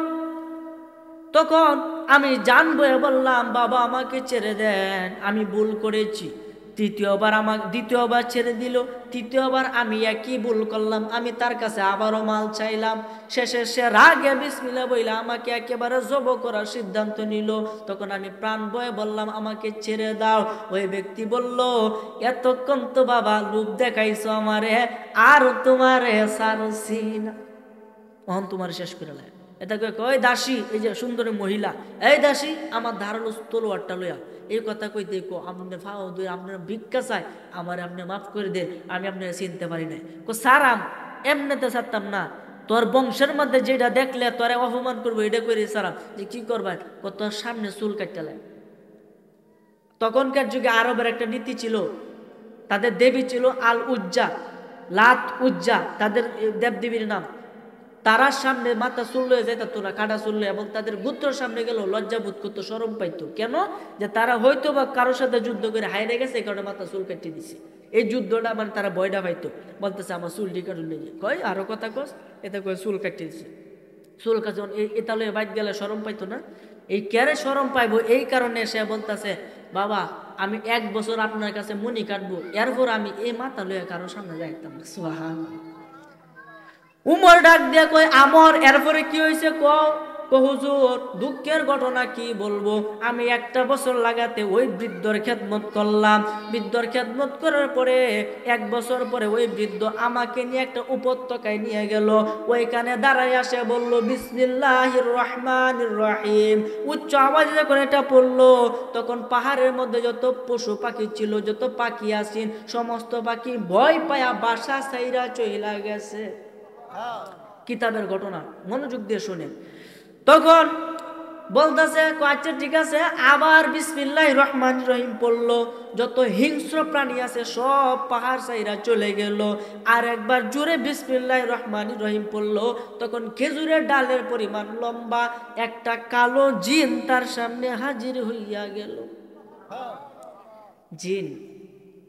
তখন আমি জানবো বললাম বাবা আমাকে ছেড়ে দেন, আমি ভুল করেছি। দ্বিতীয়বার ছেড়ে দিল। তৃতীয়বার আমি একই ভুল করলাম, আমি তার কাছে আবারও মাল চাইলাম। শেষে সে রাগে বিসমিল্লাহ বইলা আমাকে একেবারে জব করার সিদ্ধান্ত নিল। তখন আমি প্রাণ ভয়ে বললাম আমাকে ছেড়ে দাও। ওই ব্যক্তি বলল এতক্ষণ তো বাবা লোভ দেখাইছো আমারে, আর তোমারে ছাড়ছি না, অহন তোমার শেষ করে লাই। এটা কয় দাসী, এই যে সুন্দরী মহিলা, এই দাসী আমার ধারালো তলোয়ারটা লইয়া। এই কথা কই দেখো আপনি ফাও দুই আপনার ভিক্ষা চাই, আমার আপনি মাফ করে দেন, আমি আপনাকে চিনতে পারি নাই। সারাম এমনিতে ছাড়তাম না, তোর বংশের মধ্যে যেটা দেখলে তোরে অপমান করবো এটা করে সারাম। যে কি করবা, তোর সামনে চুল কাটতে লাই। তখনকার যুগে আরবের একটা নীতি ছিল, তাদের দেবী ছিল আল উজ্জা, লাত উজ্জা, তাদের দেবদেবীর নাম। তারার সামনে মাথা চুল হয়ে যেত না, কাটা চুল, এবং তাদের গোত্রের সামনে গেল লজ্জা বোধ করতো, শরম পাইতো। কেন? যে তারা হয়তো বা কারোর সাথে যুদ্ধ করে হাইরে গেছে, এই কারণে মাথা চুল কাটিয়ে দিছে। এই যুদ্ধটা মানে তারা ভয়টা পাইতো, বলতেছে আমার চুল কাটুন নিয়ে কয় আরো কথা কস, এতে কয় চুল কাটিয়ে দিছে। চুল কাছে এটা লয়ে বাইক গেলে শরম পাইতো না, এই ক্যারে শরম পাইবো। এই কারণে সে বলতেছে বাবা আমি 1 বছর আপনার কাছে মনি কাটবো, এরপর আমি এই মাথা লইয়া কারোর সামনে যাইতাম না। সুবহানাল্লাহ। উমর ডাক দিয়া কয় আমর এরপরে কি হয়েছে হুজুর দুঃখের ঘটনা কি বলবো, আমি 1টা বছর লাগাতে ওই বৃদ্ধর খেদমত করলাম। বৃদ্ধর খেদমত করার পরে 1 বছর পরে ওই বৃদ্ধ আমাকে নিয়ে একটা উপত্যকায় নিয়ে গেল। ওইখানে দাঁড়াই আসে বলল বিসমিল্লাহির রহমানির রহিম। উচ্চ আওয়াজে যখন এটা পড়লো, তখন পাহাড়ের মধ্যে যত পশু পাখি ছিল, যত পাখি আসেন, সমস্ত পাখি ভয় পায়া বাসা ছাইরা চইলা গেছে। কিতাবের ঘটনা, মনোযোগ দিয়ে শুনেন। তখন বলতেছে আচ্ছা ঠিক আছে, আবার বিসমিল্লাহির রহমানির রহিম পড়লো। যত হিংস্র প্রাণী আছে সব পাহাড় সাইরা চলে গেল। আর একবার জোরে বিসমিল্লাহির রহমানির রহিম পড়লো। তখন খেজুরের ডালের পরিমাণ লম্বা একটা কালো জিন তার সামনে হাজির হইয়া গেল। জিন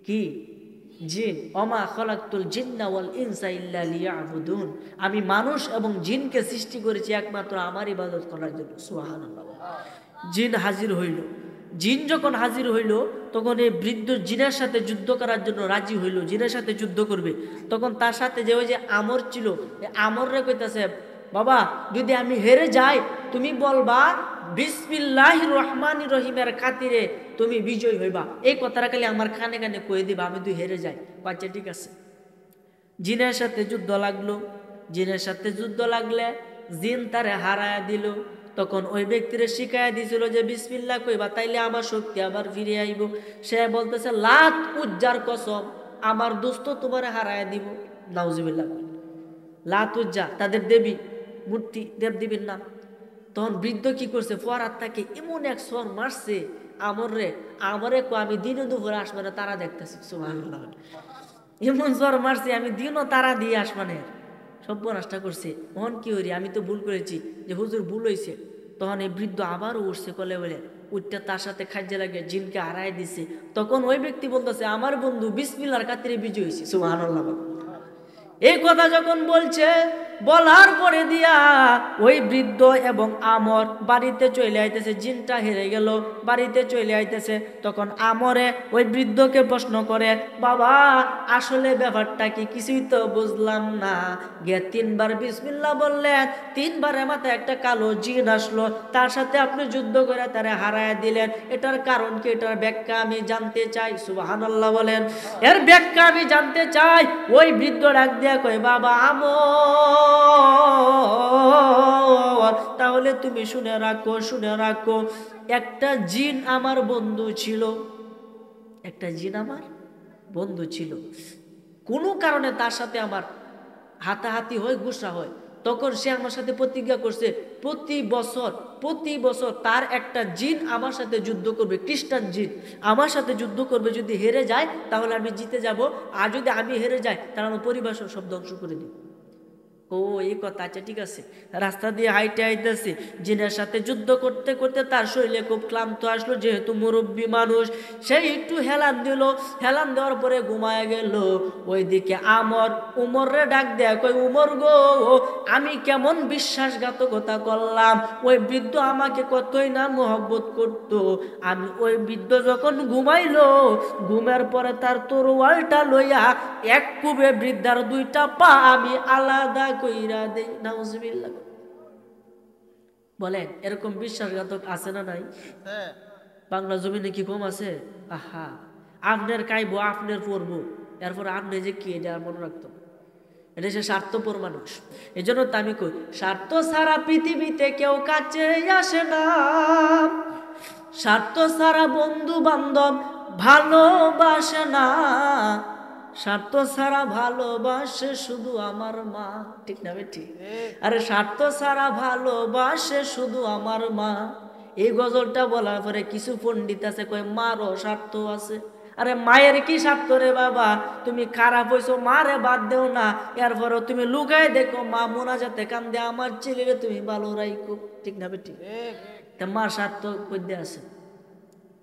কি? জিন। ওমা খালাকতুল জিন্না ওয়াল ইনসা ইল্লা লিয়াবুদুন। আমি মানুষ এবং জিনকে সৃষ্টি করেছি একমাত্র আমার ইবাদত করার জন্য। সুবহানাল্লাহ। জিন হাজির হইল। জিন যখন হাজির হইল, তখন এই বৃদ্ধ জিনের সাথে যুদ্ধ করার জন্য রাজি হইল, জিনের সাথে যুদ্ধ করবে। তখন তার সাথে যে ওই যে আমর ছিল, আমররে কইতাছে বাবা যদি আমি হেরে যাই তুমি বলবা বিসমিল্লাহির রহমানির রহিমের খাতিরে তুমি বিজয় হইবা। এই কথাটা খালি আমার কানে কানে কয়ে দিবা, আমি তুই হেরে যাই। আচ্ছা ঠিক আছে। জিনের সাথে যুদ্ধ লাগলো। জিনের সাথে যুদ্ধ লাগলে জিন তারে হারায়া দিল। তখন ওই ব্যক্তিরে শিখাইয়া দিছিল যে বিসমিল্লাহ কইবা, তাইলে আমার শক্তি আবার ফিরে আইব। সে বলতেছে লাত উজ্জার কসম, আমার দোস্ত তোমারে হারায়া দিব। নাউজুবিল্লাহ। লাত উজ্জা তাদের দেবী, মূর্তি, দেবদেবীর নাম। তখন বৃদ্ধ কি করছে, ফোয়ারাত তাকে এমন এক সর মারছে আমরে আমি দিনও দুপুরে আসমানে তারা দেখতেছি। সুবহানাল্লাহ। এমন সর মারছে আমি দিনও তারা দিয়ে আসমানের সর্বনাশটা করছে। তখন কি হইরি, আমি তো ভুল করেছি, যে হুজুর ভুল হয়েছে। তখন এই বৃদ্ধ আবারও উঠছে কলে বলে, উঠটা তার সাথে খাদ্য লাগে জিনকে হারাই দিছে। তখন ওই ব্যক্তি বলতেছে আমার বন্ধু বিসমিল্লাহর খাতিরে বিজয় হয়েছে। সুবহানাল্লাহ। এই কথা যখন বলছে, বলার পরে দিয়া ওই বৃদ্ধ এবং আমর বাড়িতে চলে আইতেছে। জিনটা হেরে গেল, বাড়িতে চলে আইতেছে। তখন আমরে ওই বৃদ্ধকে প্রশ্ন করে বাবা আসলে ব্যাপারটা কি, কিছুই তো বুঝলাম না। গিয়ে 3বার বিসমিল্লাহ বললেন, 3বারের মাথায় একটা কালো জিন আসলো, তার সাথে আপনি যুদ্ধ করে তারে হারায় দিলেন। এটার কারণ কি, এটার ব্যাখ্যা আমি জানতে চাই। সুবহানাল্লাহ বলেন। এর ব্যাখ্যা আমি জানতে চাই। ওই বৃদ্ধ ডাক দিয়া কয় বাবা আমর, তাহলে তুমি শুনে রাখো, একটা জিন আমার বন্ধু ছিল, একটা জিন আমার বন্ধু ছিল। কোনো কারণে তার সাথে আমার হাতাহাতি হয়, গুসা হয়। তখন সে আমার সাথে প্রতিজ্ঞা করছে প্রতি বছর তার একটা জিন আমার সাথে যুদ্ধ করবে, খ্রিস্টান জিন আমার সাথে যুদ্ধ করবে। যদি হেরে যায় তাহলে আমি জিতে যাব, আর যদি আমি হেরে যাই তাহলে আমার পরিবার সব ধ্বংস করে দিই। ও এই কথা, আচ্ছা ঠিক আছে। রাস্তা দিয়ে হাইটে আইতেছি, জিনের সাথে যুদ্ধ করতে করতে তার শরীরে খুব ক্লান্ত আসলো, যেহেতু মুরব্বী মানুষ, সেই একটু হেলান দিল, হেলান দেওয়ার পরে ঘুমায় গেল। ওইদিকে উমরে ডাক দেয়া, কই উমর গো, আমি কেমন বিশ্বাসঘাতকতা করলাম, ওই বৃদ্ধ আমাকে কতই না মহব্বত করত। আমি ওই বৃদ্ধ যখন ঘুমাইলো, ঘুমের পরে তার তরোয়ালটা লইয়া এক কুবে বৃদ্ধার দুইটা পা আমি আলাদা কইরা দেই। নাউজুবিল্লাহ। বলেন এরকম বিশ্বাসঘাতক আছে না নাই? বাংলা জমিনে কি কম আছে? আহা, আপনার খাইবো, আপনার পড়বো, এরপর আপনি যে কি, এটা মনে রাখতো। এটা সে স্বার্থপর মানুষ। এই জন্য তো আমি কই, স্বার্থ ছাড়া পৃথিবীতে কেউ কাছে আসে না, স্বার্থ ছাড়া বন্ধু বান্ধব ভালোবাসে না, স্বার্থ ছাড়া ভালোবাসে শুধু আমার মা। ঠিক না বেটি? আরে স্বার্থ ছাড়া ভালোবাসে শুধু আমার মা। এই গজলটা বলার পরে কিছু পণ্ডিত আছে কয় মারও স্বার্থ আছে। আরে মায়ের কি স্বার্থ রে বাবা? তুমি খারাপ হইছো, মারে বাদ দেও না, এরপরও তুমি লুকাই দেখো মা মোনাজাতে কান্দে আমার ছেলেরে তুমি ভালো রাইকো। ঠিক না বেটি? তা মার স্বার্থ কইতে আছে,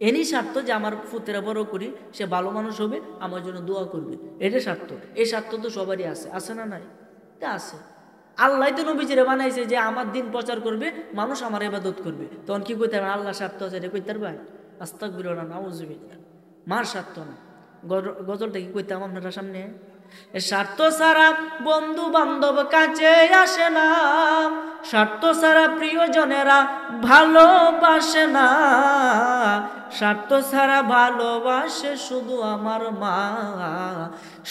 এনি স্বার্থ যে আমার পুত্রে বড় করি, সে ভালো মানুষ হবে, আমার জন্য দোয়া করবে, এটা স্বার্থ। এই স্বার্থ তো সবারই আছে, আছে না নাই? তা আছে। আল্লাহ তো নবীজিরে বানাইছে যে আমার দিন প্রচার করবে, মানুষ আমার ইবাদত করবে, তখন কি কইতে পারবে? আল্লাহ স্বার্থ আছে, এটা কইতে পারবে? আস্তাগফিরুল্লাহ, নাউজুবিল্লাহ। মার স্বার্থ না। গজলটা কি কইতাম আপনারা সামনে? স্বার্থ ছাড়া বন্ধু বান্ধব কাছে আসে না, স্বার্থ ছাড়া প্রিয়জনেরা ভালোবাসে না, স্বার্থ ছাড়া ভালোবাসে শুধু আমার মা,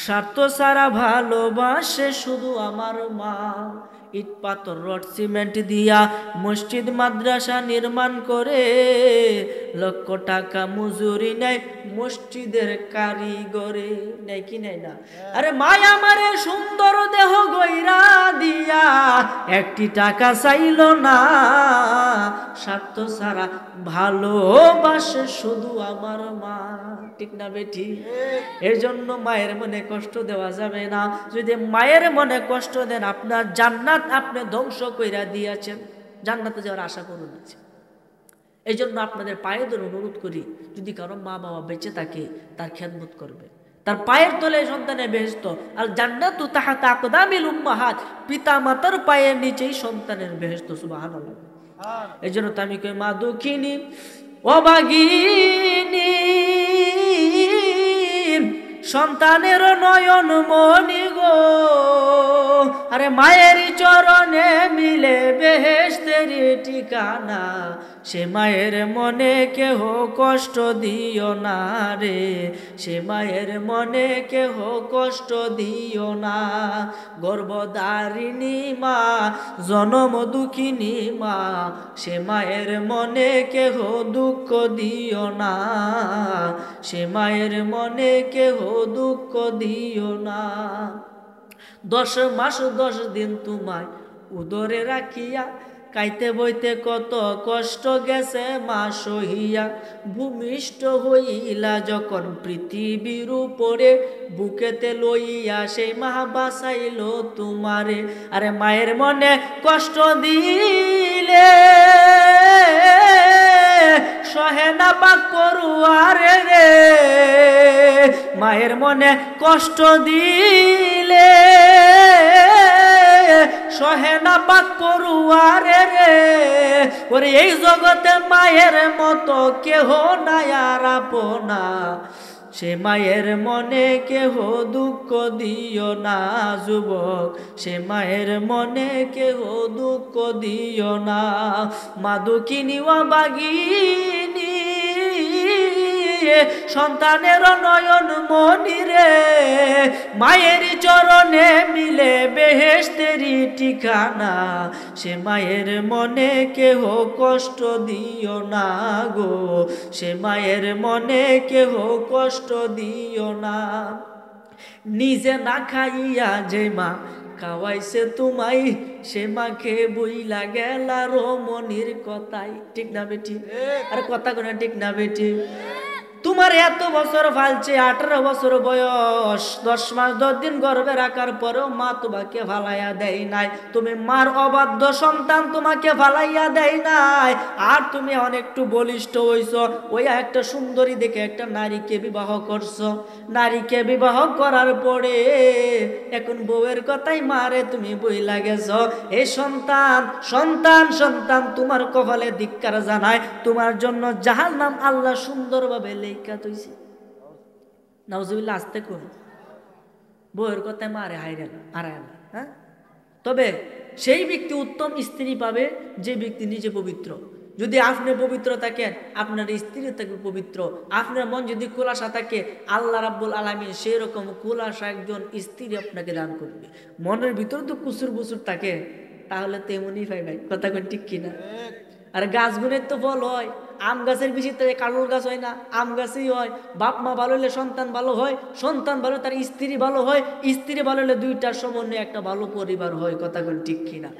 স্বার্থ ছাড়া ভালোবাসে শুধু আমার মা। ইট পাথর রড সিমেন্ট দিয়া মসজিদ মাদ্রাসা নির্মাণ করে, লক্ষ টাকা মজুরি নেয় মসজিদের কারিগরে। নেয় কি নেয় না? আরে মায়া আমারে সুন্দর দেহ গইরা দিয়া একটি টাকা চাইল না, স্বার্থ ছাড়া ভালোবাসে শুধু আমার মা। ঠিক না বেটি? এর জন্য মায়ের মনে কষ্ট দেওয়া যাবে না। যদি মায়ের মনে কষ্ট দেন, আপনার জান্নাত আপনি ধ্বংস কইরা দিয়েছেন, জান্নাতে যাওয়ার আশা করুন আছে। এই জন্য আপনাদের পায়ে ধরে অনুরোধ করি, যদি কারো মা বাবা বেঁচে থাকে তার খেদমত করবে, তার পায়ের তলে সন্তানের বেহেশত। আর জান্নাতু তাহাতা আকদামিল উম্মাহাত, পিতা মাতার পায়ের নিচেই সন্তানের বেহেশত। সুবহানাল্লাহ। এই জন্য তো আমি কই, মা দুঃখিনী অভাগিনী, সন্তানের নয়ন মনি গো, আরে মায়ের চরণে মিলে বেহেশতের ঠিকানা, সে মায়ের মনে কেহ কষ্ট দিও না রে, সে মায়ের মনে কেহ কষ্ট দিও না। গর্ভধারিণী মা, জনম দুঃখিনী মা, সে মায়ের মনে কেহ দুঃখ দিও না, সে মায়ের মনে কেহ দুঃখ দিও না। 10 মাস 10 দিন তোমায় উদরে রাখিয়া, কাইতে বইতে কত কষ্ট গেছে মা সহিয়া, ভূমিষ্ঠ হইলা যখন পৃথিবীর উপরে, বুকেতে লইয়া সেই মা বাঁচাইল তোমারে। আরে মায়ের মনে কষ্ট দিলে সহে না পাক পড়ুয়ারে রে, মায়ের মনে কষ্ট দিলে সহে না পাক পড়ুয়ারে রে। ওরে এই জগতে মায়ের মতো কেহ নাই আর আপনা, সে মায়ের মনে কেহ দুঃখ দিও না যুবক, সে মায়ের মনে কেহ দুঃখ দিও না। মা দুঃখিনী অভাগিনী, সন্তানের নয়ন মনি রে, মায়ের চরণে মিলে বেহেশতেরি ঠিকানা, সে মায়ের মনে কেহ কষ্ট দিও না গো, সে মায়ের মনে কেহ কষ্ট দিও না। নিজে না খাইয়া যে মা খাওয়াইছে তোমায় সে মাকে বইলা গেলা রমণীর কথাই। ঠিক না বেটি? আর কথা কোন ঠিক না বেটি? তোমার এত বছর ফালছে, 18 বছর বয়স, 10 মাস 10 দিন গর্ভে রাখার পরেও মা তোমাকে ফালাইয়া দেয় নাই। তুমি মার অবাধ্য সন্তান, তোমাকে ফালাইয়া দেয় নাই। আর তুমি অনেকটু বলিষ্ঠ হইছো, ওই একটা সুন্দরী দেখে একটা নারীকে বিবাহ করছো। নারীকে বিবাহ করার পরে এখন বউয়ের কথাই মারে তুমি বইলা গেছো। এই সন্তান সন্তান সন্তান তোমার কপালে ধিক্কার জানায়। তোমার জন্য জাহান্নাম আল্লাহ সুন্দরভাবে লেখা তৈছে। নাউজুবিল্লাহ, আস্তে কোন বউয়ের কথায় মারে হাইরে হারায় না। হ্যাঁ, তবে সেই ব্যক্তি উত্তম স্ত্রী পাবে যে ব্যক্তি নিজে পবিত্র। যদি আপনি পবিত্র থাকেন, আপনার স্ত্রী থাকবে পবিত্র। আপনার মন যদি কুলাসা থাকে, আল্লাহ রাব্বুল আলামিন সেই রকম কুলাসা একজন স্ত্রী আপনাকে দান করবে। মনের ভিতরে তো কুসুর বুসুর থাকে, তাহলে তেমনই পাই ভাই। কথা কোন ঠিক কিনা? আর গাছগুলোর তো ফল হয়, আম গাছের বেশি থেকে কাঁঠাল গাছ হয় না, আম গাছই হয়। বাপ মা ভালো হলে সন্তান ভালো হয়, সন্তান ভালো তার স্ত্রী ভালো হয়, স্ত্রী ভালো হলে দুইটার সমন্বয়ে একটা ভালো পরিবার হয়। কথা কোন ঠিক কিনা?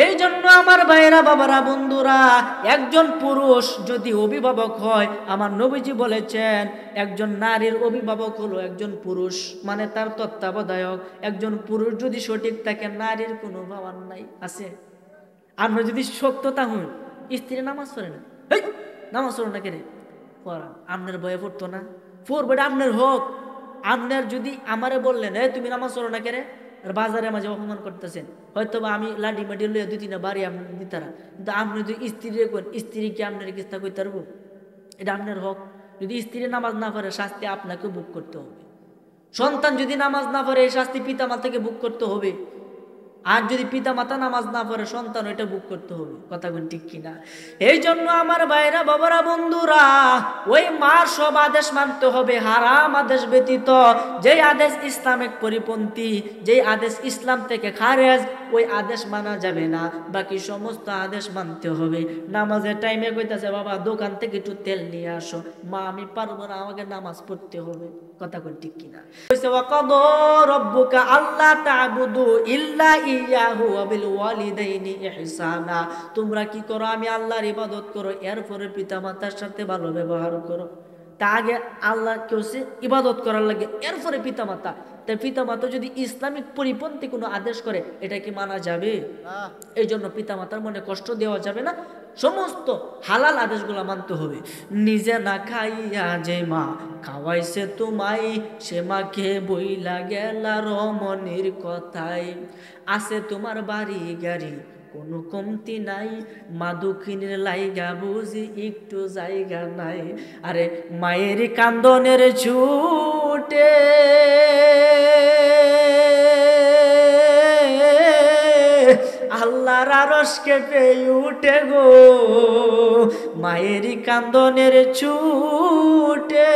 এই জন্য আমার ভাইয়েরা, বাবারা, বন্ধুরা, একজন পুরুষ যদি অভিভাবক হয়, আমার নবীজি বলেছেন একজন নারীর অভিভাবক হলো একজন পুরুষ, মানে তার তত্ত্বাবধায়ক। একজন পুরুষ যদি সঠিক থাকে, নারীর কোনো ভাবার নাই। আছে? আমরা যদি সত্যতা হই, স্ত্রী নামাজ পড়ে না, নামাজ পড়ো না কেন? পড়া আপনার বয়ে পড়তো না, পড়বে, আপনার হোক। আপনার যদি আমারে বললেন তুমি নামাজ পড়ো না কেন, আর বাজারে মাঝে অপমান করতেছেন, হয়তো বা আমি লাডি মাটি লইয়া 2-3 বাড়ি আপনার দিতারা, কিন্তু আপনি যদি স্ত্রী রেখেন, স্ত্রী কি আপনার কিস্তা করতে পারবো? এটা আপনার হক। যদি স্ত্রী নামাজ না পড়ে, শাস্তি আপনাকে ভোগ করতে হবে। সন্তান যদি নামাজ না পড়ে, এই শাস্তি পিতা মাতাকে ভোগ করতে হবে। আর যদি পিতা মাতা নামাজ না পড়ে, সন্তান ওইটা বুক করতে হবে। কথা কোন ঠিক কিনা? এই জন্য আমার ভাইরা, বাবারা, বন্ধুরা, ওই মার সব আদেশ মানতে হবে, হারাম আদেশ ব্যতীত। যেই আদেশ ইসলামিক পরিপন্থী, যেই আদেশ ইসলাম থেকে খারেজ, ওই আদেশ মানা যাবে না। বাকি সমস্ত আদেশ মানতে হবে। নামাজের টাইমে কইতাছে বাবা দোকান থেকে একটু তেল নিয়ে আসো, মা আমি পারবো না, আমাকে নামাজ পড়তে হবে। কথা কোন ঠিক কিনা? কইছে ওয়াকাদা রাব্বুকা আল্লা তা'বুদু ইল্লা ইয়াহু ওয়া বিল ওয়ালিদাইনি ইহসানা। তোমরা কি করো? আমি আল্লাহর ইবাদত করো, এরপরে পিতামাতার সাথে ভালো ব্যবহার করো। তা আগে আল্লাহ কেউছে ইবাদত করার লাগে, এরপরে পিতামাতা। তাই পিতামাতা যদি ইসলামিক পরিপন্থী কোনো আদেশ করে, এটা কি মানা যাবে? এই জন্য পিতামাতার মনে কষ্ট দেওয়া যাবে না। সমস্ত হালাল আদেশগুলো মানতে হবে। নিজে না খাইয়া যে মা খাওয়াইছে তোমায়, সে মাকে বইলা গেলা রমণীর কথায়। আছে তোমার বাড়ি গাড়ি, কোনো কমতি নাই, মা দুঃখিনীর লাইগা বুঝি একটু জায়গা নাই। আরে মায়ের কান্দনের ছুটে আল্লাহর আরশ কেঁপে উঠে গো, মায়ের কান্দনের ছুটে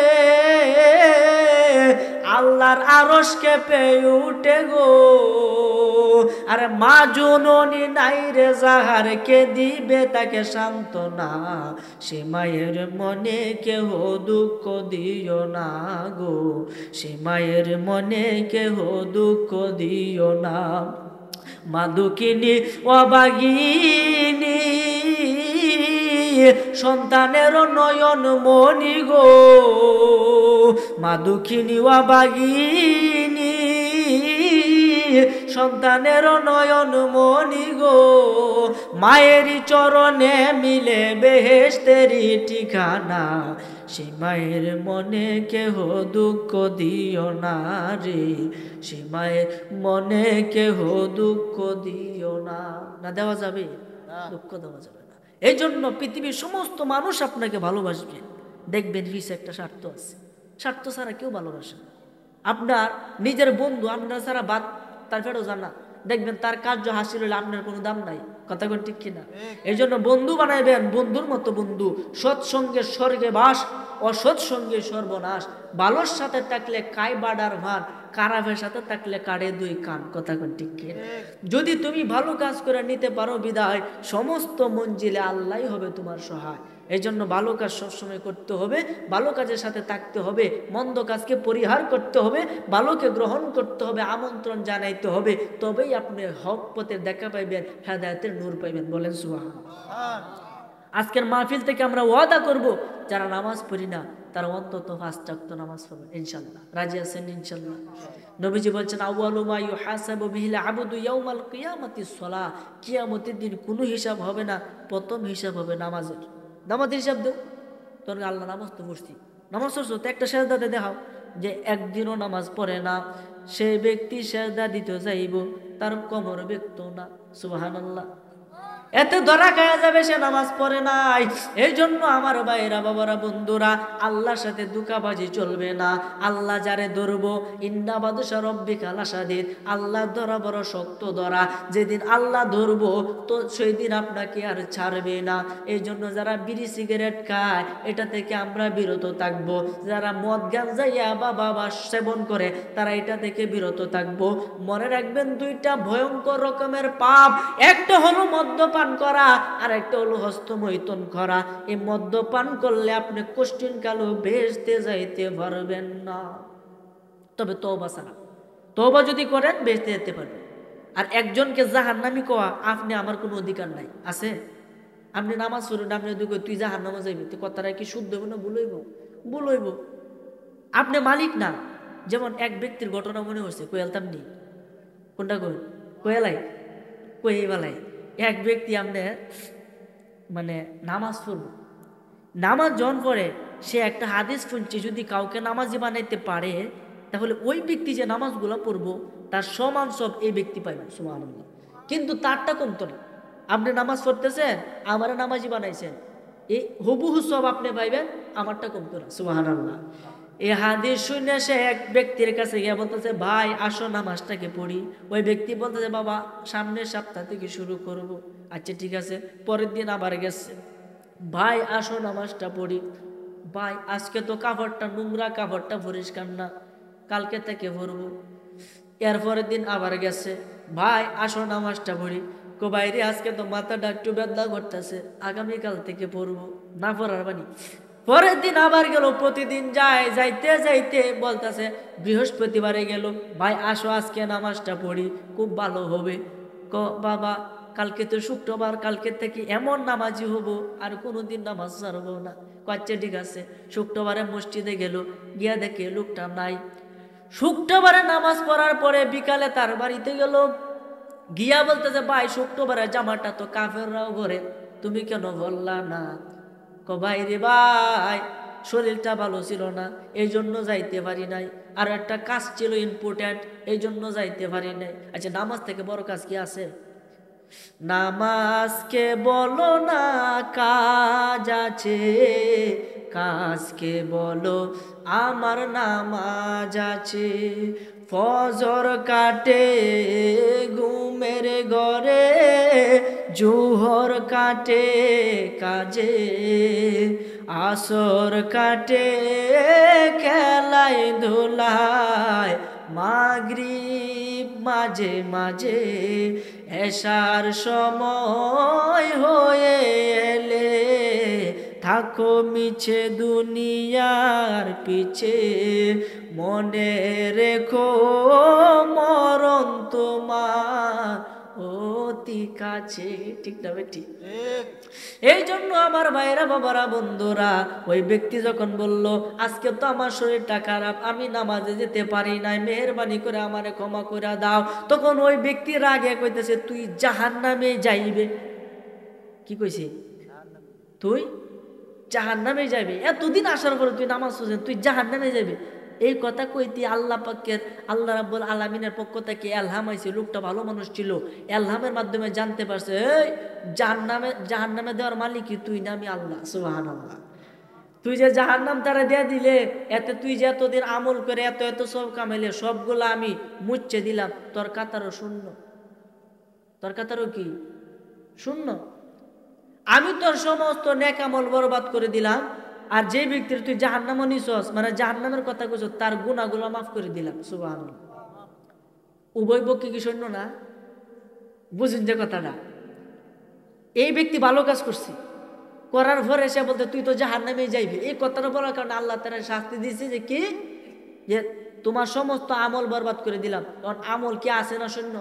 আল্লাহর আরশ কেঁপে উঠে গো। আরে মা জননী নাই রে যাহার, কে দিবে তাকে সান্ত্বনা, সে মায়ের মনে কেহ দুঃখ দিও না গো, সে মায়ের মনে কেহ দুঃখ দিও না। মা দুঃখিনী অবাগিনী, সন্তানের নয়ন মনি গো, মা দুঃখিনী অবাগিনী, সন্তানের নয়ন মনি গো। মায়েরই চরণে মিলে বেহেশতেরি ঠিকানা, সে মায়ের মনে কেহ দুঃখ দিও না রে, সে মায়ের মনে কেহ দুঃখ দিও না। না দেওয়া যাবে? দুঃখ দেওয়া যাবে না। এই জন্য পৃথিবীর সমস্ত মানুষ আপনাকে ভালোবাসবে, দেখবেন পিছে একটা স্বার্থ আছে। স্বার্থ ছাড়া কেউ ভালোবাসে না। আপনার নিজের বন্ধু আপনার ছাড়া বাদ তার ফেরো জানা, দেখবেন তার কার্য হাসিল হলে আপনার কোনো দাম নাই। কথা কোন ঠিক কিনা? এই জন্য বন্ধু বানাইবেন বন্ধুর মতো বন্ধু। সৎসঙ্গে স্বর্গে বাস, অসৎ সঙ্গে সর্বনাশ। ভালোর সাথে থাকলে কাই বাডার ভান, খারাপের সাথে থাকলে কাড়ে 2 কান। কথা কোন ঠিক কিনা? যদি তুমি ভালো কাজ করে নিতে পারো বিদায়, সমস্ত মঞ্জিলে আল্লাহই হবে তোমার সহায়। এই জন্য ভালো কাজ সবসময় করতে হবে, ভালো কাজের সাথে থাকতে হবে, মন্দ কাজকে পরিহার করতে হবে, ভালোকে গ্রহণ করতে হবে, আমন্ত্রণ জানাইতে হবে, তবেই আপনি হক পথের দেখা পাইবেন, হেদায়েতের নূর পাইবেন। বলেন সুবহানাল্লাহ। আজকের মাহফিল থেকে আমরা ওয়াদা করব, যারা নামাজ পড়ি না তারা অন্তত 5 ওয়াক্ত নামাজ পড়বে ইনশাআল্লাহ। রাজি আছেন ইনশাআল্লাহ? নবীজি বলছেন, আউয়ালু মা ইউহাসাবু বিহিল আবদু ইয়াউমাল কিয়ামাতিস সালাহ। কিয়ামতের দিন কোনো হিসাব হবে না, প্রথম হিসাব হবে নামাজের। নামাজের হিসাব দেও। তোর আল্লাহ নামাজ তো পড়ছি, নামাজ পড়ছো তো একটা সেজদাতে দেখাও যে একদিনও নামাজ পড়ে না, সেই ব্যক্তি সেজদা দিতে যাইব, তার কোমর বেঁকতো না। সুবহানাল্লাহ। এতে ধরা খাওয়া যাবে সে নামাজ পড়ে নাই। এই জন্য আমার ভাইরা, বাবারা, বন্ধুরা, আল্লাহর সাথে দুকাবাজি চলবে না। আল্লাহ যারে ধরবো, ইন্না বাদশা রব্বিকা লাশাদীদ, আল্লাহ ধরা বড় শক্ত ধরা। যেদিন আল্লাহ ধরবো তো সেই দিন আপনাকে আর ছাড়বে না। এই জন্য যারা বিড়ি সিগারেট খায় এটা থেকে আমরা বিরত থাকবো। যারা মদ গাঁজা ইয়াবা বাবা সেবন করে তারা এটা থেকে বিরত থাকবো। মনে রাখবেন, দুইটা ভয়ঙ্কর রকমের পাপ, একটা হলো মদ্যপান করা আর একটা হলো হস্তমৈথুন করা। এই মদ্যপান করলে আপনি কষ্টিন কালো বেহেশতে যাইতে পারবেন না, তবে তওবা ছাড়া। তওবা যদি করেন বেহেশতে যেতে পারবেন। আর একজনকে জাহান্নামী কোয়া আপনি আমার কোনো অধিকার নাই, আছে? আপনি নামাজ পড়ুন, আপনি যদি তুই জাহান্নামে যাইবি, তুই কথাটা কি শুদ্ধ হইব না ভুল হইব? ভুল হইব। আপনি মালিক না। যেমন এক ব্যক্তির ঘটনা মনে হচ্ছে, কইয়ালতাম নি, কোনটা কই কইয়ালাই কইবালাই। এক ব্যক্তি আপনি মানে নামাজ পড়ব, নামাজ যখন পড়ে সে একটা হাদিস শুনছে, যদি কাউকে নামাজি বানাইতে পারে তাহলে ওই ব্যক্তি যে নামাজগুলো পড়বো তার সমান সব এই ব্যক্তি পাইবে। সুবহানাল্লাহ। কিন্তু তারটা কমতো না। আপনি নামাজ পড়তেছেন, আমারে নামাজি বানাইছেন, এই হুবহু সব আপনি পাইবেন, আমারটা কমতো না। সুবহানাল্লাহ। এই হাদিস শুনে সে এক ব্যক্তির কাছে গিয়ে বলতেছে, ভাই আসো নামাজটাকে পড়ি। ওই ব্যক্তি বলতেছে, বাবা সামনের সপ্তাহ থেকে শুরু করব। আচ্ছা ঠিক আছে। পরের দিন আবার গেছে, ভাই আসো নামাজটা পড়ি। ভাই আজকে তো কাপড়টা নোংরা, কাপড়টা পরিষ্কার না, কালকে থেকে পড়বো। এরপরের দিন আবার গেছে, ভাই আসো নামাজটা পড়ি। কো বাইরে আজকে তো মাথাটা একটু বেদনা করতেছে, আগামীকাল থেকে পড়বো। না পড়ার বানি। পরের দিন আবার গেল, প্রতিদিন যায়, যাইতে যাইতে বলতেছে, বৃহস্পতিবারে গেল, ভাই আসো আজকে নামাজটা পড়ি, খুব ভালো হবে। ক বাবা কালকে তো শুক্রবার, কালকে থেকে এমন নামাজি হব আর কোনোদিন নামাজ ছাড়বো না। আচ্ছা ঠিক আছে। শুক্রবারে মসজিদে গেল, গিয়া দেখে লোকটা নাই। শুক্রবারে নামাজ পড়ার পরে বিকালে তার বাড়িতে গেল, গিয়া বলতেছে, ভাই শুক্রবারে জামাটা তো কাফেররাও ঘরে, তুমি কেন বললা না? ভাই রে ভাই, শরীরটা ভালো ছিল না, এই জন্য যাইতে পারি নাই, আর একটা কাজ ছিল ইম্পর্টেন্ট, এই জন্য যাইতে পারি নাই। আচ্ছা নামাজ থেকে বড় কাজ কি আছে? নামাজকে বলো না কাজ আছে, কাজকে বলো আমার নামাজ আছে। ফজর কাটে ঘুমের ঘরে, জোহর কাটে কাজে, আসর কাটে খেলায় ধুলায়, মাগরিব মাঝে মাঝে, এশার সময় হয়ে এলে থাকো মিছে দুনিয়ার পিছে, মনে রেখো মরণ তোমার অতি কাছে। ঠিক না বেটি? এই জন্য আমার ভাইরা, বাবারা, বন্ধুরা, ওই ব্যক্তি যখন বলল, আজকে তো আমার শরীরটা খারাপ, আমি নামাজে যেতে পারি নাই, মেহেরবানি করে আমারে ক্ষমা করে দাও, তখন ওই ব্যক্তি রাগে কইতেছে, তুই জাহান্নামে যাইবে। কি কইছে? তুই জাহান্নামে যাবে। এতদিন আসার পরে তুই নামাজ পড়ছেন, তুই জাহান্নামে যাবে। এই কথা কইতে আল্লাহ পাকের, আল্লাহ রাব্বুল আলামিনের পক্ষ থেকে এলহাম আইছে। লোকটা ভালো মানুষ ছিল, এলহামের মাধ্যমে জানতে পারছে, এই জাহান্নামে দেওয়ার মালিক কি তুই না আমি আল্লাহ। সুবহানাল্লাহ। তুই যে জাহান্নাম তারা দিয়ে দিলে, এতে তুই যে এতদিন আমল করে এত এত সব কামাইলে, সবগুলো আমি মুচ্ছে দিলাম, তোর কাতারও শূন্য, তোর কাতারও কি শূন্য। আমি তোর সমস্ত নেক আমল বরবাদ করে দিলাম, আর যে ব্যক্তির তুই জাহান্নামে নিছস, মানে জাহান্নামের কথা কইছ, তার গুনাহগুলো মাফ করে দিলাম। সুবহানাল্লাহ। উভয় পক্ষে কি শূন্য না? বুঝুন যে কথাটা। এই ব্যক্তি ভালো কাজ করছে, করার পরে সে বলতে তুই তো জাহান্নামে যাইবি, এই কথাটা বলার কারণে আল্লাহ তাআলা শাস্তি দিয়েছে যে কি, যে তোমার সমস্ত আমল বরবাদ করে দিলাম। কারণ আমল কি আছে না শূন্য?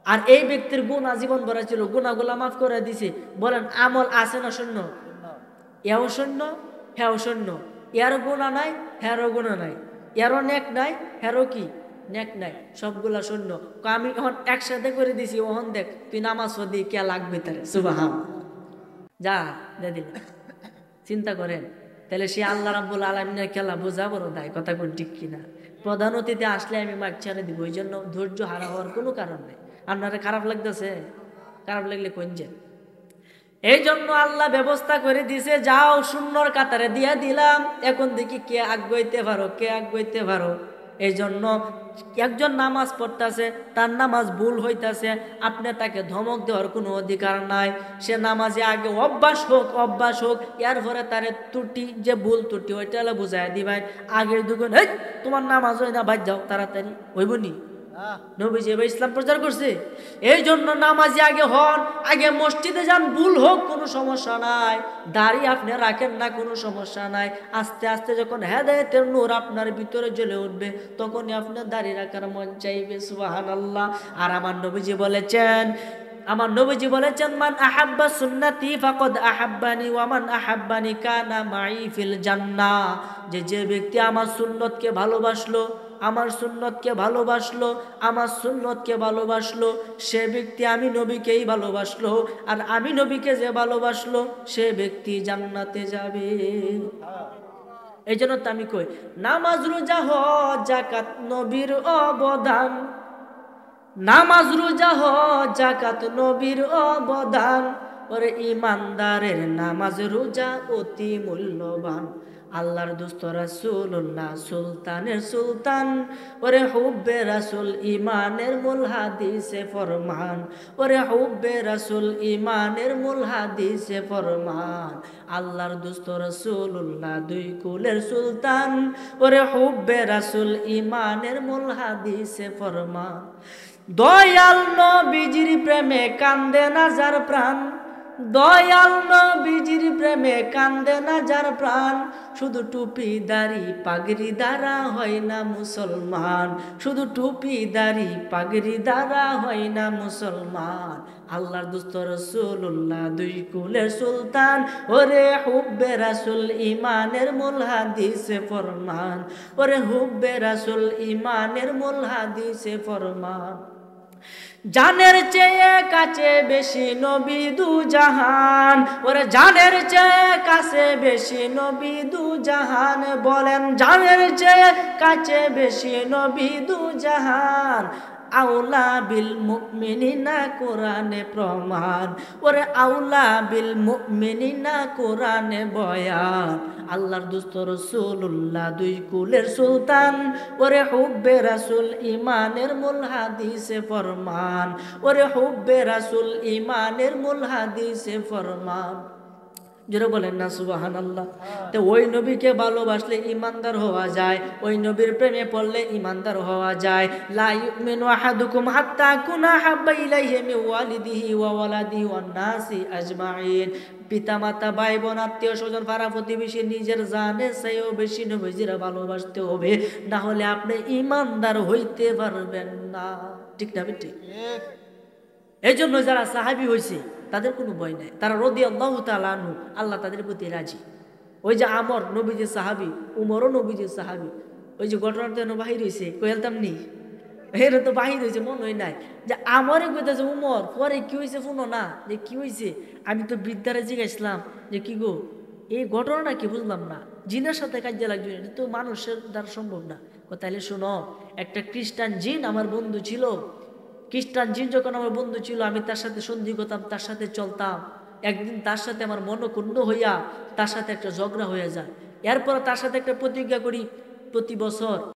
আর এই ব্যক্তির গুনাহ আজীবন ভরা ছিল, গুনাহগুলা মাফ করে দিছে। বলেন আমল আছে না শূন্য? এও শূন্য, হ্যাঁ শূন্য। এরও গুনাহ নাই, হ্যারও গুনাহ নাই। এরও নেক নাই, হ্যারও কি নেক নাই, সবগুলা শূন্য। আমি এখন একসাথে করে দিছি, ওহন দেখ তুই নামাজ পড়ি কে লাগবে তারে, সুবহান যা দে দিল। চিন্তা করেন তাহলে সে আল্লাহ রাব্বুল আলামিনের খেলা বোঝা বড় দায়, কথা কোন ঠিক কিনা? প্রধান অতিথি আসলে আমি মাইক ছেড়ে দিব, ওই জন্য ধৈর্য হারা হওয়ার কোনো কারণ নেই। আপনারা খারাপ লাগতেছে? খারাপ লাগলে কোন যে, এই জন্য আল্লাহ ব্যবস্থা করে দিছে, যাও শূন্যর কাতারে দিয়া দিলাম, এখন দেখি কে আগাইতে পারো, কে আগাইতে পারো। এই জন্য একজন নামাজ পড়তেছে, তার নামাজ ভুল হইতাছে, আপনি তাকে ধমক দেওয়ার কোনো অধিকার নাই। সে নামাজে আগে অভ্যাস হোক, এরপরে তার ত্রুটি যে ভুল ত্রুটি ওইটা হলে বুঝাই দিবেন। আগের দুগুণ এই তোমার নামাজ হয় না, বাদ যাও তাড়াতাড়ি, হইবনি? নবীজি এবার ইসলাম প্রচার করছে। এই জন্য নামাজি আগে হন, আগে মসজিদে যান, ভুল হোক কোনো সমস্যা নাই, দাড়ি আপনি রাখেন না কোনো সমস্যা নাই। আস্তে আস্তে যখন হেদায়েতের নূর আপনার ভিতরে জ্বলে উঠবে, তখনই আপনার দাড়ি রাখার মন চাইবে, সুবহানাল্লাহ। আর আমার নবীজি বলেছেন মান আহাব্বা সুন্নতি ফাকাদ আহাব্বানি ওয়া মান আহাব্বানি কানা মাই ফিল জান্নাহ। যে ব্যক্তি আমার সুন্নতকে ভালোবাসলো, সে ব্যক্তি আমি নবীকেই ভালোবাসলো, আর আমি নবীকে যে ভালোবাসলো সে ব্যক্তি জান্নাতে যাবে। এই জন্য তো আমি কই, নামাজ রোজা হজ যাকাত নবীর অবদান, নামাজ রোজা হজ যাকাত নবীর অবদান, ওরে ইমানদারের নামাজ রোজা অতি মূল্যবান। আল্লাহর দোস্ত রাসূলুল্লাহ সুলতানের সুলতান, ওরে হুব্বে রাসূল ইমানের মূল হাদিসে ফরমান, ওরে হুব্বে রাসূল ইমানের মূল হাদিসে ফরমান। আল্লাহর দোস্ত রাসূলুল্লাহ দুই কুলের সুলতান, ওরে হুব্বে রাসূল ইমানের মূল হাদিসে ফরমান। দয়াল নবীজির প্রেমে কান্দে না যার প্রাণ, দয়াল নবীজির প্রেমে কান্দে না যার প্রাণ, শুধু টুপি দাড়ি পাগড়ি দ্বারা হয় না মুসলমান, শুধু টুপি দাড়ি পাগড়ি দ্বারা হয় না মুসলমান। আল্লাহর দোস্ত রাসূলুল্লাহ দুই কুলের সুলতান, ওরে হুব্বে রাসূল ইমানের মূল হাদিসে ফরমান, ওরে হুব্বে রাসূল ইমানের মূল হাদিসে ফরমান। জানের চেয়ে কাছে বেশি নবী দু জাহান, ওরে জানের চেয়ে কাছে বেশি নবী দু জাহান। বলেন জানের চেয়ে কাছে বেশি নবী দু জাহান। আউলা বিল মুমিনিনা কোরআনে প্রমাণ, ওরে আউলা বিল মুমিনিনা কোরআনে বয়ান। আল্লাহর দোস্ত রাসূলুল্লাহ দুই কুলের সুলতান, ওরে হুব্বে রাসূল ইমানের মূল হাদিসে ফরমান, ওরে হুব্বে রাসূল ইমানের মূল হাদিসে ফরমান। যারা বলেন না সুবহানাল্লাহ। তো ওই নবীকে ভালোবাসলে ইমানদার হওয়া যায়, ওই নবীর প্রেমে পড়লে ইমানদার হওয়া যায়। লা ইউমিনু আহাদুকুম হাত্তা কুনা হাব্বা ইলাইহি মিন ওয়ালিদিহি ওয়া ওয়ালাদিহি ওয়ান নাসি আজমাইন। পিতামাতা, ভাই বোন, আত্মীয় স্বজন, পাড়া প্রতিবেশী, নিজের জানের চেয়েও বেশি নবীজিরা ভালোবাসতে হবে, না হলে আপনি ইমানদার হইতে পারবেন না। ঠিক না বেটি? এই জন্য যারা সাহাবী হয়েছে তাদের কোনো ভয় নাই, তারা রাদিয়াল্লাহু তাআলা আনহু, আল্লাহ তাদের প্রতি রাজি। ওই যে আমর নবীজির সাহাবী, উমরও নবীজির সাহাবী। ওই যে ঘটনাটা যেন বাহির হয়েছে, কইলতাম নি, এর তো বাহির হয়েছে, মনে হয় নাই যে আমারে কইতেছে উমর, পরে কি হয়েছে শুনো না, যে কি হয়েছে। আমি তো বৃদ্ধারে জিজ্ঞাসলাম যে কি গো এই ঘটনাটা কি, বুঝলাম না, জিনের সাথে কাজে লাগবে, এটা তো মানুষের দ্বারা সম্ভব না। তাহলে শোনো, একটা খ্রিস্টান জিন আমার বন্ধু ছিল, খ্রিস্টান জিন যখন আমার বন্ধু ছিল, আমি তার সাথে সন্ধি করতাম, তার সাথে চলতাম। একদিন তার সাথে আমার মনক্ষুণ্ণ হইয়া তার সাথে একটা ঝগড়া হয়ে যায়। এরপর তার সাথে একটা প্রতিজ্ঞা করি, প্রতি বছর